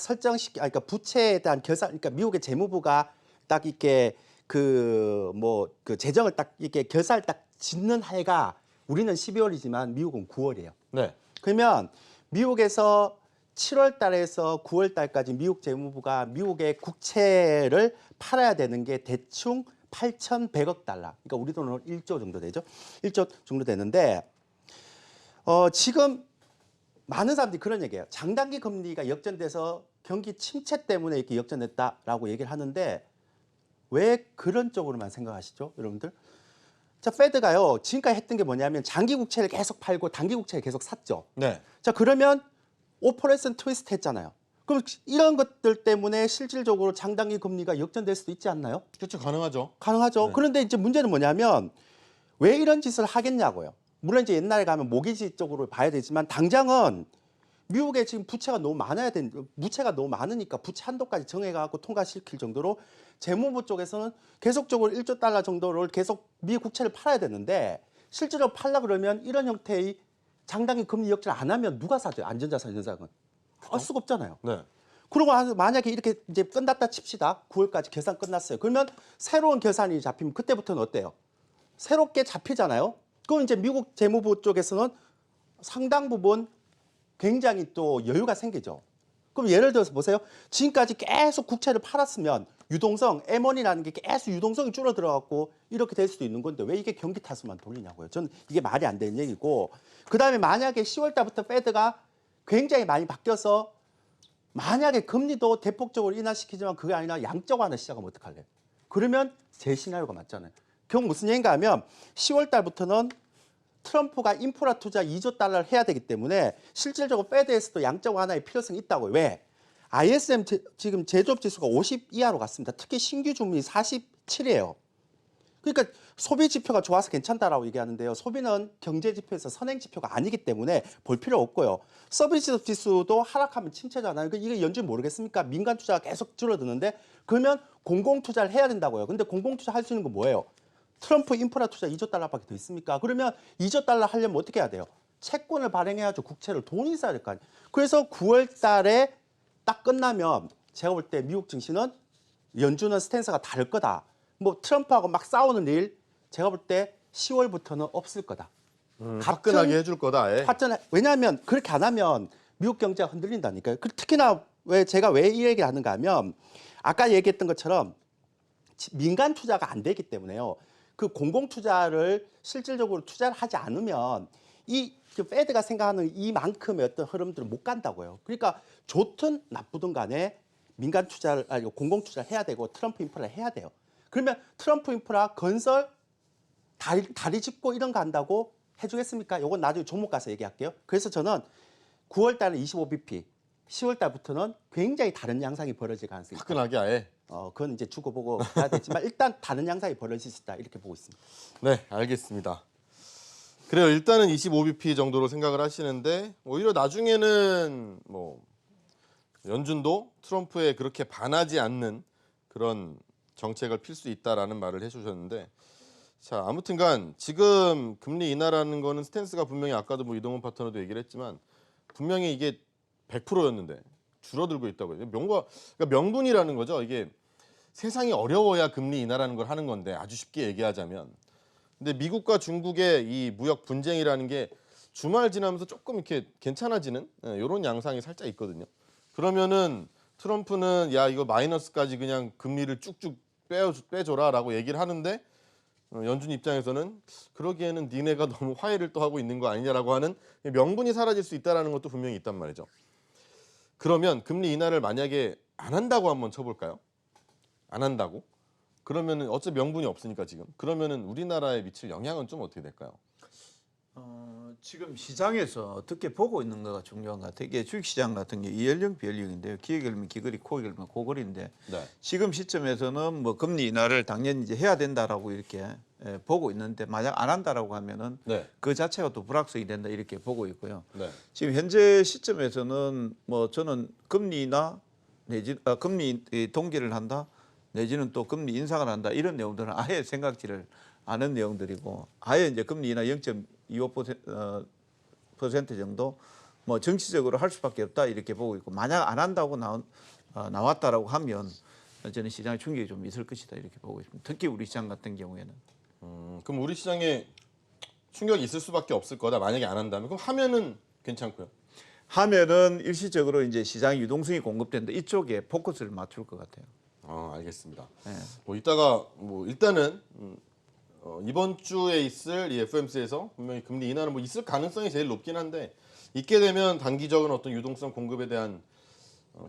그러니까 부채에 대한 결산, 그러니까 미국의 재무부가 딱 이렇게 그 재정을 딱 이렇게 결산을 딱 짓는 해가 우리는 12월이지만 미국은 9월이에요. 그러면 미국에서 7월 달에서 9월 달까지 미국 재무부가 미국의 국채를 팔아야 되는 게 대충 8,100억 달러. 그러니까 우리 돈으로 1조 정도 되죠. 1조 정도 되는데 지금 많은 사람들이 그런 얘기해요. 장단기 금리가 역전돼서 경기 침체 때문에 이렇게 역전됐다라고 얘기를 하는데 왜 그런 쪽으로만 생각하시죠, 여러분들? 자, 페드가요. 지금까지 했던 게 뭐냐면 장기 국채를 계속 팔고 단기 국채를 계속 샀죠. 자, 그러면 오퍼레이션 트위스트 했잖아요. 그럼 이런 것들 때문에 실질적으로 장단기 금리가 역전될 수도 있지 않나요? 그렇죠. 가능하죠. 가능하죠. 그런데 이제 문제는 뭐냐면 왜 이런 짓을 하겠냐고요. 물론 이제 옛날에 가면 모기지 쪽으로 봐야 되지만 당장은 미국에 지금 부채가 너무 부채가 너무 많으니까 부채 한도까지 정해갖고 통과시킬 정도로 재무부 쪽에서는 계속적으로 1조 달러 정도를 계속 미국 국채를 팔아야 되는데 실제로 팔라 그러면 이런 형태의 장단기 금리 역전 안 하면 누가 사죠? 안전자산 현상은 할 수가 없잖아요. 그리고 만약에 이렇게 이제 끝났다 칩시다. 9월까지 계산 끝났어요. 그러면 새로운 계산이 잡히면 그때부터는 어때요? 새롭게 잡히잖아요. 그럼 이제 미국 재무부 쪽에서는 상당 부분 굉장히 또 여유가 생기죠. 그럼 예를 들어서 보세요. 지금까지 계속 국채를 팔았으면 유동성 M1이라는 게 계속 유동성이 줄어들어갖고 이렇게 될 수도 있는 건데 왜 이게 경기 탓으로만 돌리냐고요. 저는 이게 말이 안 되는 얘기고 그다음에 만약에 10월 달부터 페드가 굉장히 많이 바뀌어서 만약에 금리도 대폭적으로 인하시키지만 그게 아니라 양적 완화 시작하면 어떡할래? 그러면 제 시나리오가 맞잖아요. 결국 무슨 얘기인가 하면 10월 달부터는 트럼프가 인프라 투자 2조 달러를 해야 되기 때문에 실질적으로 페드에서도 양적 완화의 필요성이 있다고요. 왜? ISM 지금 제조업 지수가 50 이하로 갔습니다. 특히 신규 주문이 47이에요. 그러니까 소비 지표가 좋아서 괜찮다라고 얘기하는데요. 소비는 경제 지표에서 선행 지표가 아니기 때문에 볼 필요 없고요. 서비스 지수도 하락하면 침체잖아요. 그러니까 이게 연준 모르겠습니까? 민간 투자가 계속 줄어드는데 그러면 공공 투자를 해야 된다고요. 근데 공공 투자 할 수 있는 건 뭐예요? 트럼프 인프라 투자 2조 달러밖에 더 있습니까? 그러면 2조 달러 하려면 어떻게 해야 돼요? 채권을 발행해야죠. 국채를 돈이 있어야 될 거 아니에요. 그래서 9월 달에 딱 끝나면 제가 볼 때 미국 증시는 연준은 스탠스가 다를 거다. 뭐 트럼프하고 막 싸우는 일 제가 볼 때 10월부터는 없을 거다. 화끈하게 해줄 거다. 아예. 왜냐하면 그렇게 안 하면 미국 경제가 흔들린다니까요. 특히나 제가 왜 이 얘기를 하는가 하면 아까 얘기했던 것처럼 민간 투자가 안 되기 때문에요. 그 공공 투자를 실질적으로 투자를 하지 않으면 그 페드가 생각하는 이만큼의 어떤 흐름들은 못 간다고요. 그러니까 좋든 나쁘든 간에 민간 투자를 공공 투자를 해야 되고 트럼프 인프라를 해야 돼요. 그러면 트럼프 인프라 건설 다리 짚고 이런 거 한다고 해주겠습니까? 이건 나중에 종목 가서 얘기할게요. 그래서 저는 9월 달에 25bp, 10월 달부터는 굉장히 다른 양상이 벌어질 가능성이 있다. 화끈하게 아예. 그건 이제 주고 보고 해야 되지만 일단 다른 양상이 벌어질 수 있다 이렇게 보고 있습니다. 네, 알겠습니다. 그래요. 일단은 25bp 정도로 생각을 하시는데 오히려 나중에는 뭐 연준도 트럼프에 그렇게 반하지 않는 그런 정책을 필 수 있다라는 말을 해주셨는데 자 아무튼간 지금 금리 인하라는 거는 스탠스가 분명히 아까도 뭐 이동훈 파트너도 얘기를 했지만 분명히 이게 100%였는데 줄어들고 있다고요. 그러니까 명분이라는 거죠. 이게 세상이 어려워야 금리 인하라는 걸 하는 건데 아주 쉽게 얘기하자면 근데 미국과 중국의 이 무역 분쟁이라는 게 주말 지나면서 조금 이렇게 괜찮아지는 이런 양상이 살짝 있거든요. 그러면은 트럼프는 야 이거 마이너스까지 그냥 금리를 쭉쭉 빼줘라라고 얘기를 하는데 연준 입장에서는 그러기에는 니네가 너무 화해를 또 하고 있는 거 아니냐라고 하는 명분이 사라질 수 있다는 것도 분명히 있단 말이죠. 그러면 금리 인하를 만약에 안 한다고 한번 쳐볼까요? 안 한다고? 그러면은 어차피 명분이 없으니까 지금. 그러면은 우리나라에 미칠 영향은 좀 어떻게 될까요? 지금 시장에서 어떻게 보고 있는 거가 중요한 것 같아요. 이게 주식시장 같은 게 이연령 비연령인데요. 기획 열면 기거리, 코익 열면 고거리인데 네. 지금 시점에서는 뭐 금리 인하를 당연히 이제 해야 된다라고 이렇게 보고 있는데 만약 안 한다라고 하면은 네. 그 자체가 또 불확실이 된다 이렇게 보고 있고요. 네. 지금 현재 시점에서는 뭐 저는 금리 인하 내지 금리 동기를 한다 내지는 또 금리 인상을 한다 이런 내용들은 아예 생각지를 않은 내용들이고 아예 이제 금리 인하 0.25% 정도 뭐 정치적으로 할 수밖에 없다 이렇게 보고 있고 만약 안 한다고 나왔다라고 하면 저는 시장에 충격이 좀 있을 것이다 이렇게 보고 있습니다. 특히 우리 시장 같은 경우에는 그럼 우리 시장에 충격이 있을 수밖에 없을 거다. 만약에 안 한다면 그럼 하면은 괜찮고요. 하면은 일시적으로 이제 시장 유동성이 공급된다 이쪽에 포커스를 맞출 것 같아요. 알겠습니다. 네. 뭐 이따가 뭐 일단은 이번 주에 있을 이 FOMC에서 분명히 금리 인하는 뭐 있을 가능성이 제일 높긴 한데 있게 되면 단기적인 어떤 유동성 공급에 대한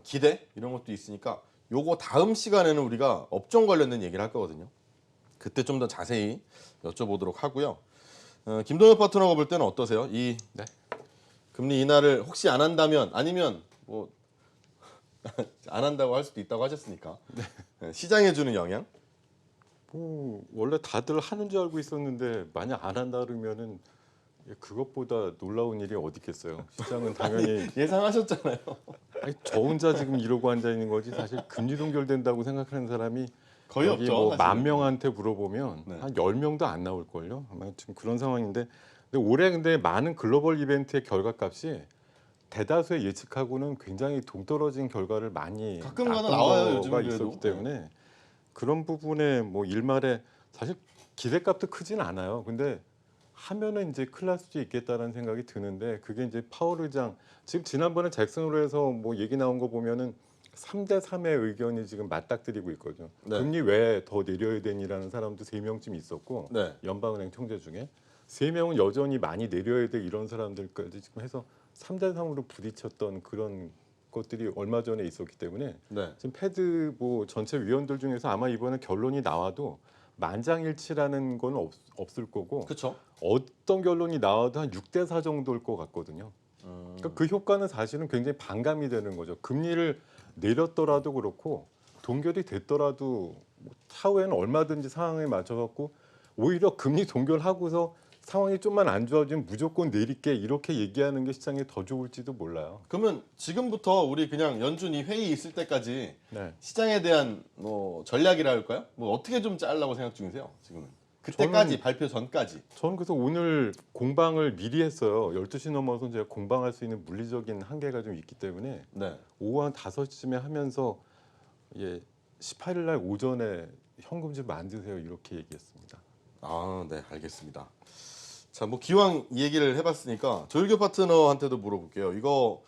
기대 이런 것도 있으니까 요거 다음 시간에는 우리가 업종 관련된 얘기를 할 거거든요. 그때 좀 더 자세히 여쭤보도록 하고요. 김동엽 파트너가 볼 때는 어떠세요? 이 네. 금리 인하를 혹시 안 한다면 아니면 뭐 안 한다고 할 수도 있다고 하셨으니까 시장에 주는 영향? 뭐 원래 다들 하는 줄 알고 있었는데 만약 안 한다 그러면은 그것보다 놀라운 일이 어디 있겠어요. 시장은 당연히 예상하셨잖아요. 아니, 저 혼자 지금 이러고 앉아 있는 거지 사실 금리 동결된다고 생각하는 사람이 거의 여기 없죠. 뭐 사실은. 10,000명한테 물어보면 네. 한 10명도 안 나올 걸요. 아마 지금 그런 상황인데 근데 올해 근데 많은 글로벌 이벤트의 결과값이 대다수의 예측하고는 굉장히 동떨어진 결과를 많이 가끔가다 났던 나와요, 요즘은 거가 그래도. 있었기 때문에 그런 부분에 뭐 일말에 사실 기대값도 크진 않아요. 근데 하면은 이제 큰일 날 수도 있겠다라는 생각이 드는데 그게 이제 파월 의장 지금 지난번에 잭슨홀에서 뭐 얘기 나온 거 보면은 3대 3의 의견이 지금 맞닥뜨리고 있거든요. 네. 금리 왜 더 내려야 되니라는 사람도 3명쯤 있었고 네. 연방은행 총재 중에 3명은 여전히 많이 내려야 돼 이런 사람들까지 지금 해서 3대 3으로 부딪혔던 그런 것들이 얼마 전에 있었기 때문에 네. 지금 패드 뭐 전체 위원들 중에서 아마 이번에 결론이 나와도 만장일치라는 건 없을 거고 그렇죠. 어떤 결론이 나와도 한 6대 4 정도일 것 같거든요. 그러니까 그 효과는 사실은 굉장히 반감이 되는 거죠. 금리를 내렸더라도 그렇고 동결이 됐더라도 뭐 차후에는 얼마든지 상황에 맞춰갖고 오히려 금리 동결하고서 상황이 좀만 안 좋아지면 무조건 내릴게 이렇게 얘기하는 게 시장에 더 좋을지도 몰라요. 그러면 지금부터 우리 그냥 연준이 회의 있을 때까지 네. 시장에 대한 뭐 전략이라 할까요? 뭐 어떻게 좀 짜려고 생각 중이세요? 지금은 그때까지 발표 전까지. 저는 그래서 오늘 공방을 미리 했어요. 12시 넘어서 제가 공방할 수 있는 물리적인 한계가 좀 있기 때문에 네. 오후 한 5시쯤에 하면서 18일 날 오전에 현금 좀 만드세요 이렇게 얘기했습니다. 아, 네, 알겠습니다. 자, 뭐 기왕 이 얘기를 해봤으니까 조일교 파트너한테도 물어볼게요. 이거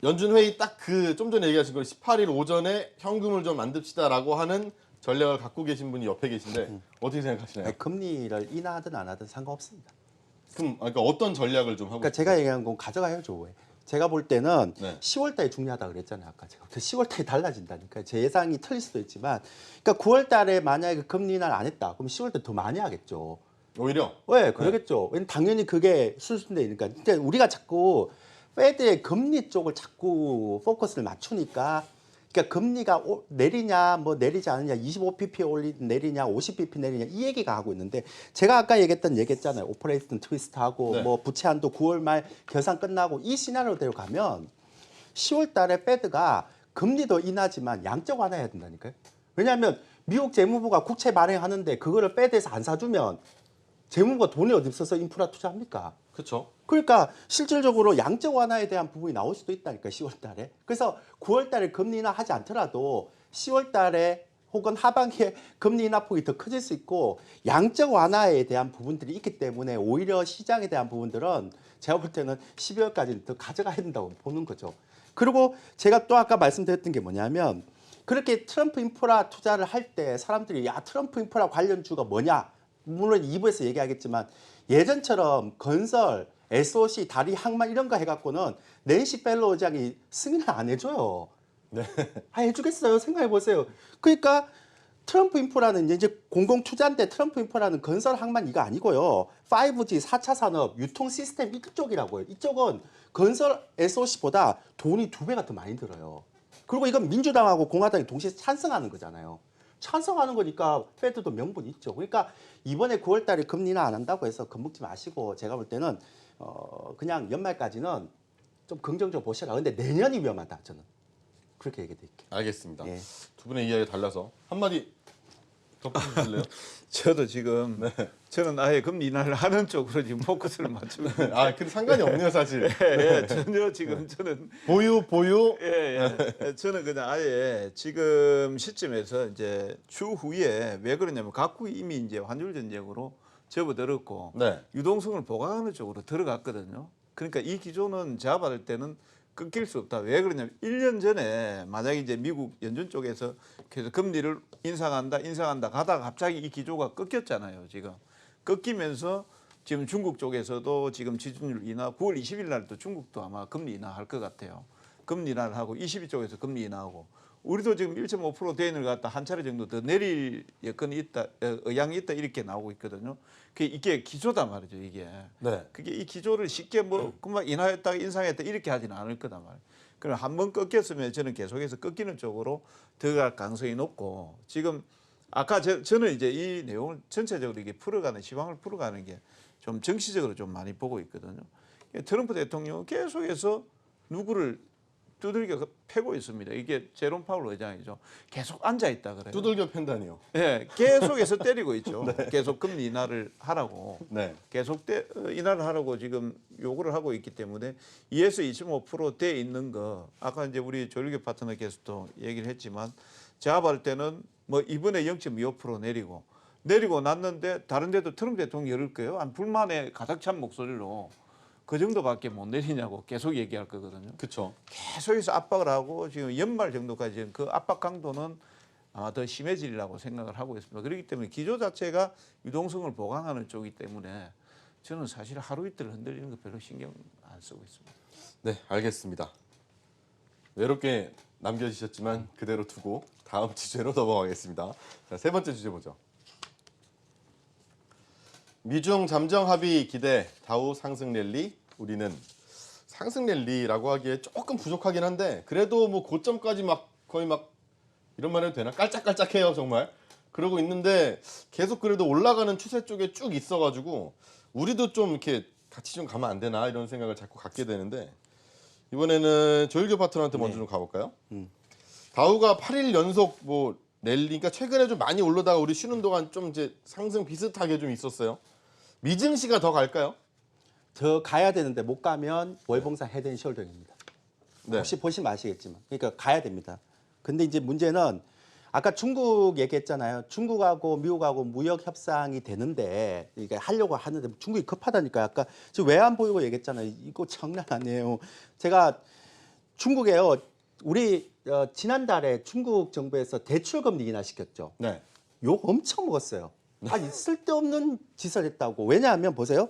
연준 회의 딱 그 좀 전에 얘기하신 거 18일 오전에 현금을 좀 만듭시다라고 하는 전략을 갖고 계신 분이 옆에 계신데 어떻게 생각하시나요? 아니, 금리를 인하하든 안 하든 상관없습니다. 그럼 그러니까 어떤 전략을 좀 하고? 그러니까 제가 얘기한 건 가져가야죠. 왜? 제가 볼 때는 네. 10월 달이 중요하다 그랬잖아요. 아까 제가 볼 때 10월 달이 달라진다니까. 제 예상이 틀릴 수도 있지만 그러니까 9월 달에 만약에 금리 인하를 안 했다. 그럼 10월 때 더 많이 하겠죠. 오히려 왜? 그러겠죠. 왜냐면 당연히 그게 수순되니까. 그러니까 우리가 자꾸 페드의 금리 쪽을 자꾸 포커스를 맞추니까 그러니까 금리가 내리냐 뭐 내리지 않느냐 25pp 내리냐 50pp 내리냐 이 얘기가 하고 있는데 제가 아까 얘기했잖아요. 오퍼레이션 트위스트하고 네. 뭐 부채 한도 9월 말 결산 끝나고 이 시나리오대로 가면 10월 달에 페드가 금리도 인하지만 양적 완화해야 된다니까요. 왜냐하면 미국 재무부가 국채 발행하는데 그거를 페드에서 안 사주면 재무부가 돈이 어디 있어서 인프라 투자합니까? 그렇죠. 그러니까 실질적으로 양적 완화에 대한 부분이 나올 수도 있다니까 10월 달에. 그래서 9월 달에 금리 인하 하지 않더라도 10월 달에 혹은 하반기에 금리 인하폭이 더 커질 수 있고 양적 완화에 대한 부분들이 있기 때문에 오히려 시장에 대한 부분들은 제가 볼 때는 12월까지는 더 가져가야 된다고 보는 거죠. 그리고 제가 또 아까 말씀드렸던 게 뭐냐면 그렇게 트럼프 인프라 투자를 할 때 사람들이 야 트럼프 인프라 관련주가 뭐냐 물론 2부에서 얘기하겠지만 예전처럼 건설, SOC, 다리, 항만 이런 거 해갖고는 낸시 펠로우 의장이 승인을 안 해줘요. 네. 아 해주겠어요. 생각해 보세요. 그러니까 트럼프 인프라는 이제 공공 투자인데 트럼프 인프라는 건설, 항만 이거 아니고요. 5G, 4차 산업, 유통 시스템 이쪽이라고요. 이쪽은 건설 SOC보다 돈이 2배가 더 많이 들어요. 그리고 이건 민주당하고 공화당이 동시에 찬성하는 거잖아요. 찬성하는 거니까 페드도 명분이 있죠. 그러니까 이번에 9월 달에 금리 인하 안 한다고 해서 겁먹지 마시고 제가 볼 때는 그냥 연말까지는 좀 긍정적으로 보시라. 근데 내년이 위험하다 저는 그렇게 얘기 드릴게요. 알겠습니다. 예. 두 분의 이야기 달라서 한마디 덧붙이실래요? 저도 지금 저는 아예 금리 인하를 하는 쪽으로 지금 포커스를 맞추고 있는데 아, 근데 상관이 없네요, 사실. 예, 전혀 지금 저는 보유. 예. 저는 그냥 아예 지금 시점에서 이제 추후에 왜 그러냐면 각국이 이미 이제 환율 전쟁으로 접어들었고 네. 유동성을 보강하는 쪽으로 들어갔거든요. 그러니까 이 기조는 제가 받을 때는 끊길 수 없다. 왜 그러냐면 1년 전에 만약에 이제 미국 연준 쪽에서 계속 금리를 인상한다 가다가 갑자기 이 기조가 꺾였잖아요. 지금 꺾이면서 지금 중국 쪽에서도 지금 지준율 인하 9월 20일 날도 중국도 아마 금리 인하할 것 같아요. 금리 인하를 하고 22쪽에서 금리 인하하고 우리도 지금 1.5% 대인을 갖다 한 차례 정도 더 내릴 여건이 있다, 의향이 있다 이렇게 나오고 있거든요. 이게 기조단 말이죠, 이게. 네. 그게 이 기조를 쉽게 뭐 금방 인하했다, 인상했다 이렇게 하지는 않을 거단 말이에요. 그럼 한번 꺾였으면 저는 계속해서 꺾이는 쪽으로 들어갈 가능성이 높고 지금 아까 저는 이제 이 내용을 전체적으로 이게 풀어가는 시황을 풀어가는 게 좀 정치적으로 좀 많이 보고 있거든요. 트럼프 대통령은 계속해서 누구를 두들겨 패고 있습니다. 이게 제롬 파월 의장이죠. 계속 앉아 있다 그래요. 두들겨 팬다니요. 예, 계속해서 때리고 있죠. 계속 금리 인하를 하라고. 네. 계속 인하를 하라고 지금 요구를 하고 있기 때문에 2에서 2.5%대 있는 거 아까 이제 우리 조일교 파트너께서도 얘기를 했지만 제가 볼 때는 뭐 이번에 0.25% 내리고 났는데 다른 데도 트럼프 대통령이 열을 거예요. 불만에 가득 찬 목소리로 그 정도밖에 못 내리냐고 계속 얘기할 거거든요. 그렇죠. 계속해서 압박을 하고 지금 연말 정도까지 지금 그 압박 강도는 아마 더 심해지리라고 생각을 하고 있습니다. 그렇기 때문에 기조 자체가 유동성을 보강하는 쪽이기 때문에 저는 사실 하루 이틀 흔들리는 거 별로 신경 안 쓰고 있습니다. 네, 알겠습니다. 외롭게 남겨주셨지만 그대로 두고 다음 주제로 넘어가겠습니다. 자, 세 번째 주제 보죠. 미중 잠정 합의 기대, 다우 상승 랠리, 우리는 상승 랠리라고 하기에 조금 부족하긴 한데 그래도 뭐 고점까지 막 거의 막 이런 말 해도 되나? 깔짝깔짝해요 정말. 그러고 있는데 계속 그래도 올라가는 추세 쪽에 쭉 있어가지고 우리도 좀 이렇게 같이 좀 가면 안 되나 이런 생각을 자꾸 갖게 되는데 이번에는 조일교 파트너한테 먼저 좀 가볼까요? 다우가 8일 연속 뭐 랠리, 그러니까 최근에 좀 많이 올라다가 우리 쉬는 동안 좀 이제 상승 비슷하게 좀 있었어요. 미증시가 더 갈까요? 더 가야 되는데 못 가면 월봉상 헤드앤숄더입니다. 네. 혹시 보시면 아시겠지만, 그러니까 가야 됩니다. 근데 이제 문제는 아까 중국 얘기했잖아요. 중국하고 미국하고 무역 협상이 되는데 이게 하려고 하는데 중국이 급하다니까. 아까 지금 외환 보유고 얘기했잖아요. 이거 장난 아니에요. 제가 중국에요. 우리 지난달에 중국 정부에서 대출 금리 인하시켰죠. 네. 욕 엄청 먹었어요. 아니 쓸데없는 짓을 했다고. 왜냐하면 보세요.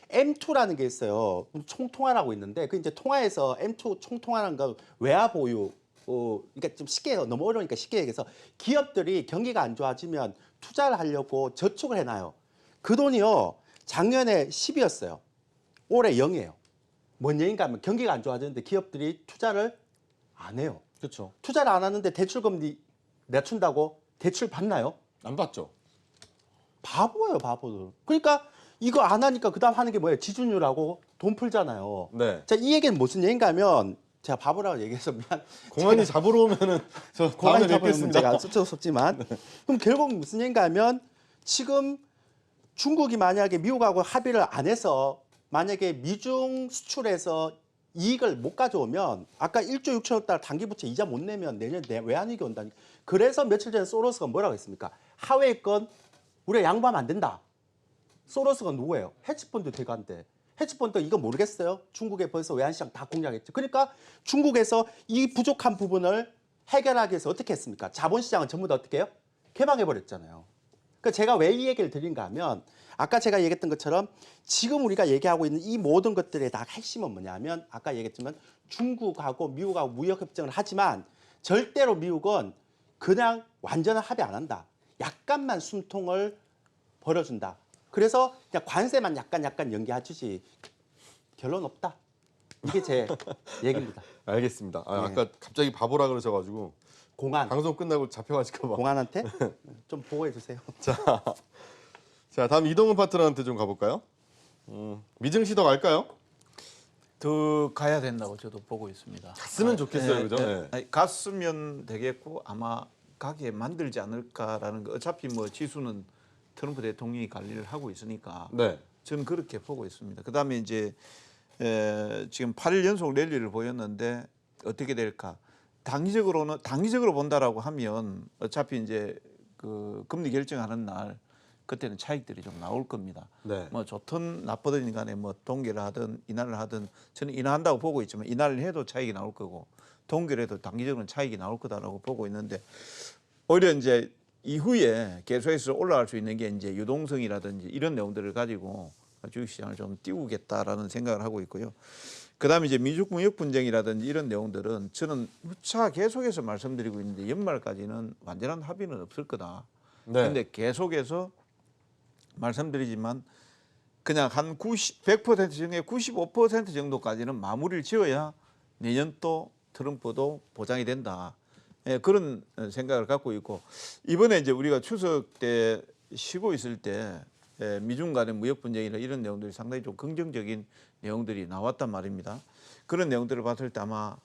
M2라는 게 있어요. 총통화라고 있는데 그 이제 통화에서 M2 총통화라는 거 외화 보유. 그러니까 좀 쉽게 너무 어려우니까 쉽게 얘기해서 기업들이 경기가 안 좋아지면 투자를 하려고 저축을 해놔요. 그 돈이요 작년에 10이었어요. 올해 0이에요. 뭔 얘기인가 하면 경기가 안 좋아지는데 기업들이 투자를 안 해요. 그렇죠. 투자를 안 하는데 대출금리 낮춘다고 대출 받나요? 안 받죠. 바보예요, 바보들. 그러니까 이거 안 하니까 그다음 하는 게 뭐예요? 지준율하고 돈 풀잖아요. 네. 자, 이 얘기는 무슨 얘기인가 하면 제가 바보라고 얘기해서 미안. 공안이 잡으러 오면은 저 다음에 공안이 잡으면 뵙겠습니다. 제가 쑥스럽지만 그럼 결국 무슨 얘기인가 하면 지금 중국이 만약에 미국하고 합의를 안 해서 만약에 미중 수출에서 이익을 못 가져오면 아까 1조 6천억 달러 단기 부채 이자 못 내면 내년 외환위기 온다니까. 그래서 며칠 전에 소로스가 뭐라고 했습니까? 하회권 우리가 양보하면 안 된다. 소로스가 누구예요? 헤지펀드 대가인데. 헤지펀드 이거 모르겠어요? 중국에 벌써 외환시장 다 공략했죠. 그러니까 중국에서 이 부족한 부분을 해결하기 위해서 어떻게 했습니까? 자본시장은 전부 다 어떻게 해요? 개방해버렸잖아요. 그러니까 제가 왜 이 얘기를 드린가 하면 아까 제가 얘기했던 것처럼 지금 우리가 얘기하고 있는 이 모든 것들의 다 핵심은 뭐냐면 아까 얘기했지만 중국하고 미국하고 무역협정을 하지만 절대로 미국은 그냥 완전한 합의 안 한다. 약간만 숨통을 벌어준다. 그래서 그냥 관세만 약간 연기해주지 결론 없다. 이게 제 얘기입니다. 알겠습니다. 네. 아까 갑자기 바보라 그러셔가지고 공안, 방송 끝나고 잡혀가실까 봐. 공안한테 좀 보호해 주세요. 자, 다음 이동훈 파트너한테 좀 가볼까요? 미증시 더 갈까요? 더 가야 된다고 저도 보고 있습니다. 갔으면 좋겠어요, 그죠? 네. 아니, 갔으면 되겠고 아마 가게 만들지 않을까라는 거. 어차피 뭐 지수는 트럼프 대통령이 관리를 하고 있으니까 네. 저는 그렇게 보고 있습니다. 그다음에 이제 지금 8일 연속 랠리를 보였는데 어떻게 될까? 단기적으로 본다라고 하면 어차피 이제 그 금리 결정하는 날 그때는 차익들이 좀 나올 겁니다. 네. 뭐 좋든 나쁘든 간에 뭐 동결을 하든 인하를 하든 저는 인하한다고 보고 있지만 인하를 해도 차익이 나올 거고 동결을 해도 단기적으로는 차익이 나올 거다라고 보고 있는데 오히려 이제 이후에 계속해서 올라갈 수 있는 게 이제 유동성이라든지 이런 내용들을 가지고 주식시장을 좀 띄우겠다라는 생각을 하고 있고요. 그다음에 이제 미중 무역 분쟁이라든지 이런 내용들은 저는 누차 계속해서 말씀드리고 있는데 연말까지는 완전한 합의는 없을 거다. 네. 근데 계속해서 말씀드리지만 그냥 한 100% 중에 95% 정도까지는 마무리를 지어야 내년 또 트럼프도 보장이 된다. 예, 그런 생각을 갖고 있고 이번에 이제 우리가 추석 때 쉬고 있을 때 미중 간의 무역 분쟁이나 이런 내용들이 상당히 좀 긍정적인 내용들이 나왔단 말입니다. 그런 내용들을 봤을 때 아마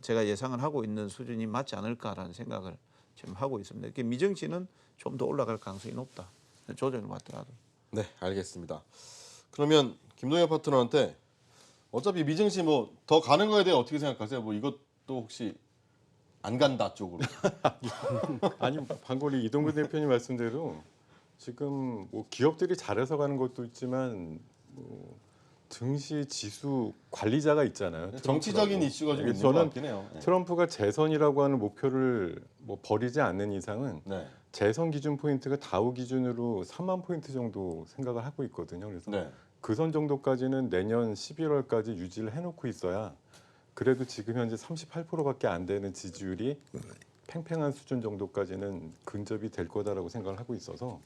제가 예상을 하고 있는 수준이 맞지 않을까라는 생각을 지금 하고 있습니다. 이렇게 미증시는 좀 더 올라갈 가능성이 높다. 조정을 받더라도. 네, 알겠습니다. 그러면 김동현 파트너한테 어차피 미증시 뭐 더 가는 거에 대해 어떻게 생각하세요? 뭐 이것도 혹시 안 간다 쪽으로. 아니 방금 우리 이동근 대표님 말씀대로 지금 뭐 기업들이 잘해서 가는 것도 있지만 뭐 증시 지수 관리자가 있잖아요. 정치적인 트럼프라고. 이슈가 좀 이게 있는 것 저는 같긴 해요. 네. 트럼프가 재선이라고 하는 목표를 뭐 버리지 않는 이상은 네. 재선 기준 포인트가 다우 기준으로 3만 포인트 정도 생각을 하고 있거든요. 그래서 네. 그 선 정도까지는 내년 11월까지 유지를 해놓고 있어야 그래도 지금 현재 38%밖에 안 되는 지지율이 팽팽한 수준 정도까지는 근접이 될 거다라고 생각을 하고 있어서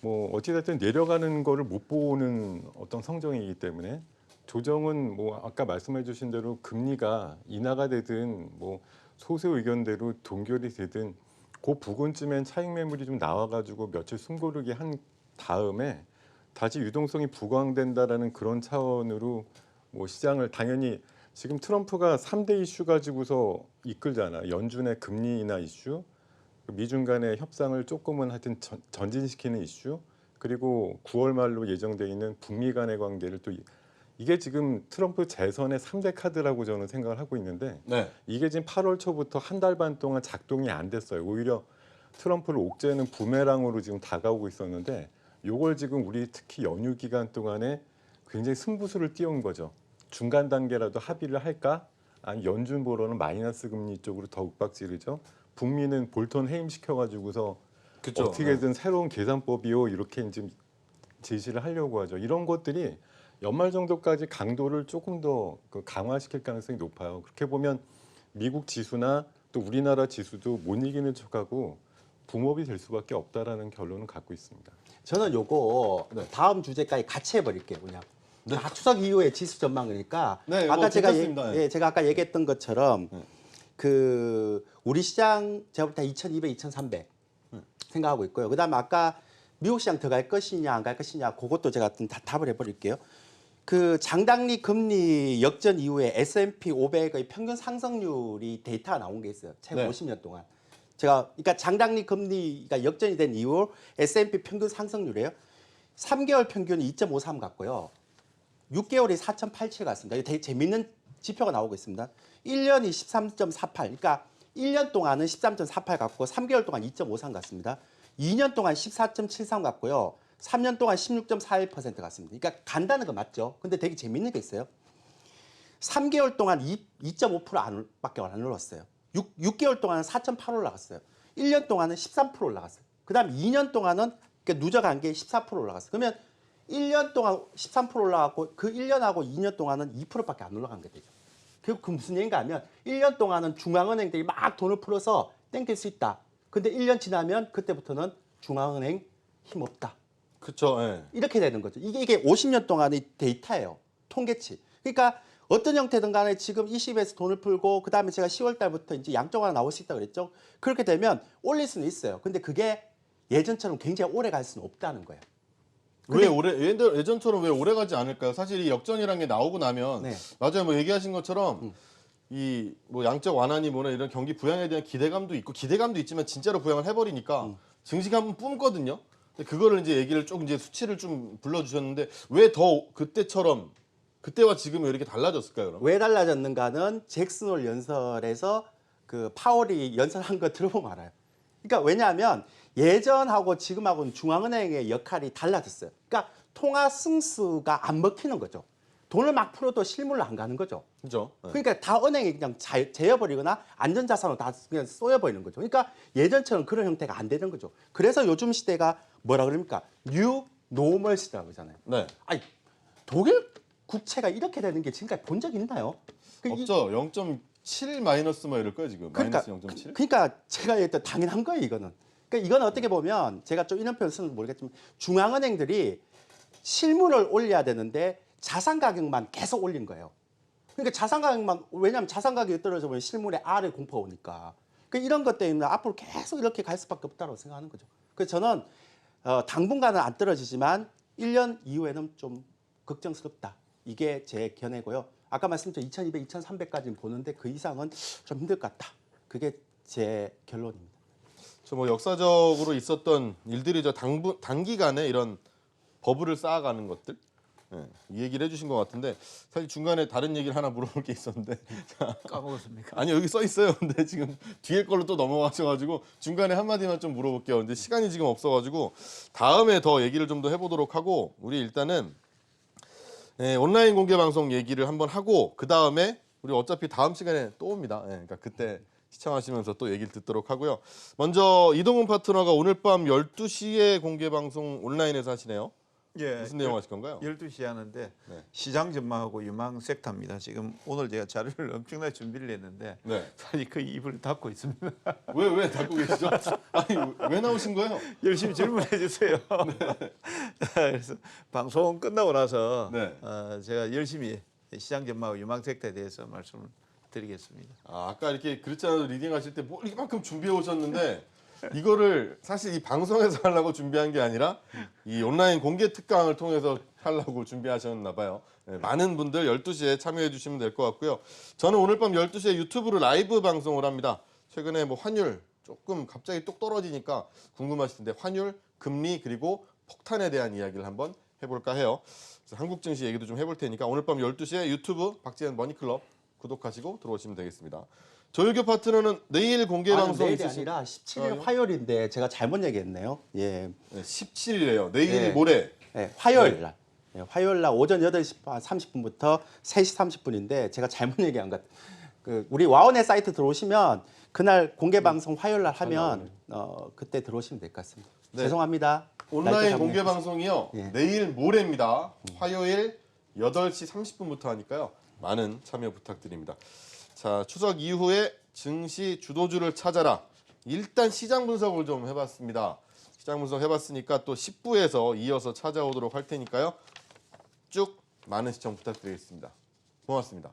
뭐 어찌됐든 내려가는 거를 못 보는 어떤 성정이기 때문에 조정은 뭐 아까 말씀해주신 대로 금리가 인하가 되든 뭐 소수 의견대로 동결이 되든 그 부근쯤엔 차익 매물이 좀 나와가지고 며칠 숨고르기 한 다음에 다시 유동성이 부각된다라는 그런 차원으로 뭐 시장을 당연히 지금 트럼프가 3대 이슈 가지고서 이끌잖아. 연준의 금리 인하 이슈, 미중 간의 협상을 조금은 하여튼 전진시키는 이슈, 그리고 9월 말로 예정돼 있는 북미 간의 관계를 또 이게 지금 트럼프 재선의 3대 카드라고 저는 생각을 하고 있는데 네. 이게 지금 8월 초부터 한 달 반 동안 작동이 안 됐어요. 오히려 트럼프를 옥죄는 부메랑으로 지금 다가오고 있었는데 요걸 지금 우리 특히 연휴 기간 동안에 굉장히 승부수를 띄운 거죠. 중간 단계라도 합의를 할까? 아니 연준 보러는 마이너스 금리 쪽으로 더 윽박지르죠. 북미는 볼턴 해임시켜가지고서 그쵸. 어떻게든 새로운 계산법이요 이렇게 이제 제시를 하려고 하죠. 이런 것들이 연말 정도까지 강도를 조금 더 강화시킬 가능성이 높아요. 그렇게 보면 미국 지수나 또 우리나라 지수도 못 이기는 척하고 붐업이 될 수밖에 없다라는 결론을 갖고 있습니다. 저는 요거 네. 다음 주제까지 같이 해버릴게요, 그냥. 네. 다 추석 이후에 지수 전망이니까. 네, 아까 뭐 제가 괜찮습니다. 예. 제가 아까 얘기했던 것처럼 네. 그 우리 시장 제가 볼 때 2,200, 2,300 생각하고 있고요. 그다음에 아까 미국 시장 더 갈 것이냐 안 갈 것이냐 그것도 제가 다 답을 해버릴게요. 그 장단기 금리 역전 이후에 S&P 500의 평균 상승률이 데이터가 나온 게 있어요. 최근 네. 50년 동안. 제가 그러니까 장단기 금리가 역전이 된 이후 S&P 평균 상승률이에요. 3개월 평균이 2.53 같고요. 6개월이 4.87 같습니다. 이게 되게 재밌는 지표가 나오고 있습니다. 1년이 13.48. 그러니까 1년 동안은 13.48 같고 3개월 동안 2.53 같습니다. 2년 동안 14.73 같고요. 3년 동안 16.41% 같습니다. 그러니까 간다는 거 맞죠? 근데 되게 재밌는 게 있어요. 3개월 동안 2.5%밖에 안 올랐어요. 6개월 동안은 4.8 올라갔어요. 1년 동안은 13% 올라갔어요. 그다음 2년 동안은 그러니까 누적한 게 14% 올라갔어요. 그러면 1년 동안 13% 올라갔고 그 1년하고 2년 동안은 2%밖에 안 올라간 게 되죠. 그 무슨 얘기인가 하면 1년 동안은 중앙은행들이 막 돈을 풀어서 땡길 수 있다. 근데 1년 지나면 그때부터는 중앙은행 힘없다. 그렇죠. 예. 이렇게 되는 거죠. 이게 50년 동안의 데이터예요. 통계치. 그러니까 어떤 형태든 간에 지금 20에서 돈을 풀고 그다음에 제가 10월 달부터 이제 양적완화 나올 수 있다고 그랬죠. 그렇게 되면 올릴 수는 있어요. 근데 그게 예전처럼 굉장히 오래 갈 수는 없다는 거예요. 왜 오래 예전처럼 왜 오래 가지 않을까요? 사실 이 역전이라는 게 나오고 나면 네. 맞아요. 뭐 얘기하신 것처럼 이 뭐 양적 완화니 뭐나 이런 경기 부양에 대한 기대감도 있고 기대감도 있지만 진짜로 부양을 해버리니까 증시가 한번 뿜거든요. 근데 그거를 이제 얘기를 좀 이제 수치를 좀 불러주셨는데 왜 더 그때처럼 그때와 지금 왜 이렇게 달라졌을까요? 그럼? 왜 달라졌는가는 잭슨홀 연설에서 그 파월이 연설한 거 들어보면 알아요. 그러니까 왜냐하면 예전하고 지금하고는 중앙은행의 역할이 달라졌어요. 그러니까 통화 승수가 안 먹히는 거죠. 돈을 막 풀어도 실물로 안 가는 거죠. 그죠? 예. 그러니까 다 은행에 그냥 재어버리거나 안전자산으로 다 그냥 쏘여버리는 거죠. 그러니까 예전처럼 그런 형태가 안 되는 거죠. 그래서 요즘 시대가 뭐라 그럽니까? 뉴 노멀 시대라고 하잖아요. 네. 아니 독일 국채가 이렇게 되는 게 지금까지 본 적 있나요? 없죠. 0.7 마이너스 뭐 이럴 거예요 지금. 그러니까, 마이너스 0.7. 그러니까 제가 얘기했던 당연한 거예요 이거는. 그러니까 이건 어떻게 보면 제가 좀 이런 표현 쓰는지 모르겠지만 중앙은행들이 실물을 올려야 되는데 자산 가격만 계속 올린 거예요. 그러니까 자산 가격만 왜냐하면 자산 가격이 떨어져버리면 실물에 R의 공포가 오니까. 그러니까 이런 것 때문에 앞으로 계속 이렇게 갈 수밖에 없다고 생각하는 거죠. 그래서 저는 당분간은 안 떨어지지만 1년 이후에는 좀 걱정스럽다. 이게 제 견해고요. 아까 말씀드린 2,200, 2,300까지는 보는데 그 이상은 좀 힘들 것 같다. 그게 제 결론입니다. 저 뭐 역사적으로 있었던 일들이죠. 단기간에 이런 버블을 쌓아가는 것들. 예, 이 얘기를 해주신 것 같은데 사실 중간에 다른 얘기를 하나 물어볼 게 있었는데 까먹었습니까? 아니 여기 써 있어요. 근데 지금 뒤에 걸로 또 넘어가셔가지고 중간에 한 마디만 좀 물어볼게요. 근데 시간이 지금 없어가지고 다음에 더 얘기를 좀 더 해보도록 하고 우리 일단은 네, 온라인 공개 방송 얘기를 한번 하고 그 다음에 우리 어차피 다음 시간에 또 옵니다. 네, 그러니까 그때 시청하시면서 또 얘기를 듣도록 하고요. 먼저 이동훈 파트너가 오늘 밤 12시에 공개 방송 온라인에서 하시네요. 예, 무슨 내용 하실 건가요? 12시 하는데 네. 시장 전망하고 유망 섹터입니다. 지금 오늘 제가 자료를 엄청나게 준비를 했는데 네. 사실 그 입을 닫고 있습니다. 왜 닫고 계시죠? 아니 왜 나오신 거예요? 열심히 질문해 주세요. 그래서 방송 끝나고 나서 네. 제가 열심히 시장 전망하고 유망 섹터에 대해서 말씀을 드리겠습니다. 아까 이렇게 그렇잖아요. 리딩하실 때 뭐 이만큼 준비해 오셨는데 이거를 사실 이 방송에서 하려고 준비한 게 아니라 이 온라인 공개 특강을 통해서 하려고 준비하셨나 봐요. 네, 많은 분들 12시에 참여해 주시면 될 것 같고요. 저는 오늘 밤 12시에 유튜브로 라이브 방송을 합니다. 최근에 뭐 환율 조금 갑자기 뚝 떨어지니까 궁금하실 텐데 환율, 금리 그리고 폭탄에 대한 이야기를 한번 해볼까 해요. 그래서 한국 증시 얘기도 좀 해볼 테니까 오늘 밤 12시에 유튜브 박지현 머니클럽 구독하시고 들어오시면 되겠습니다. 조유교 파트너는 내일 공개 방송 내일이 있으신 아니라 17일 화요일인데 제가 잘못 얘기했네요. 예. 네, 17일이에요. 내일 네. 모레. 네, 화요일 날. 네, 화요일 날 오전 8시 30분부터 3시 30분인데 제가 잘못 얘기한 것 같아요. 그 우리 와원의 사이트 들어오시면 그날 공개 방송 화요일 날 하면 그때 들어오시면 될 것 같습니다. 네. 죄송합니다. 온라인 날짜 공개 잡으면. 방송이요. 예. 내일 모레입니다. 화요일 8시 30분부터 하니까요. 많은 참여 부탁드립니다. 자, 추석 이후에 증시 주도주를 찾아라. 일단 시장 분석을 좀 해봤습니다. 시장 분석 해봤으니까 또 10부에서 이어서 찾아오도록 할 테니까요. 쭉 많은 시청 부탁드리겠습니다. 고맙습니다.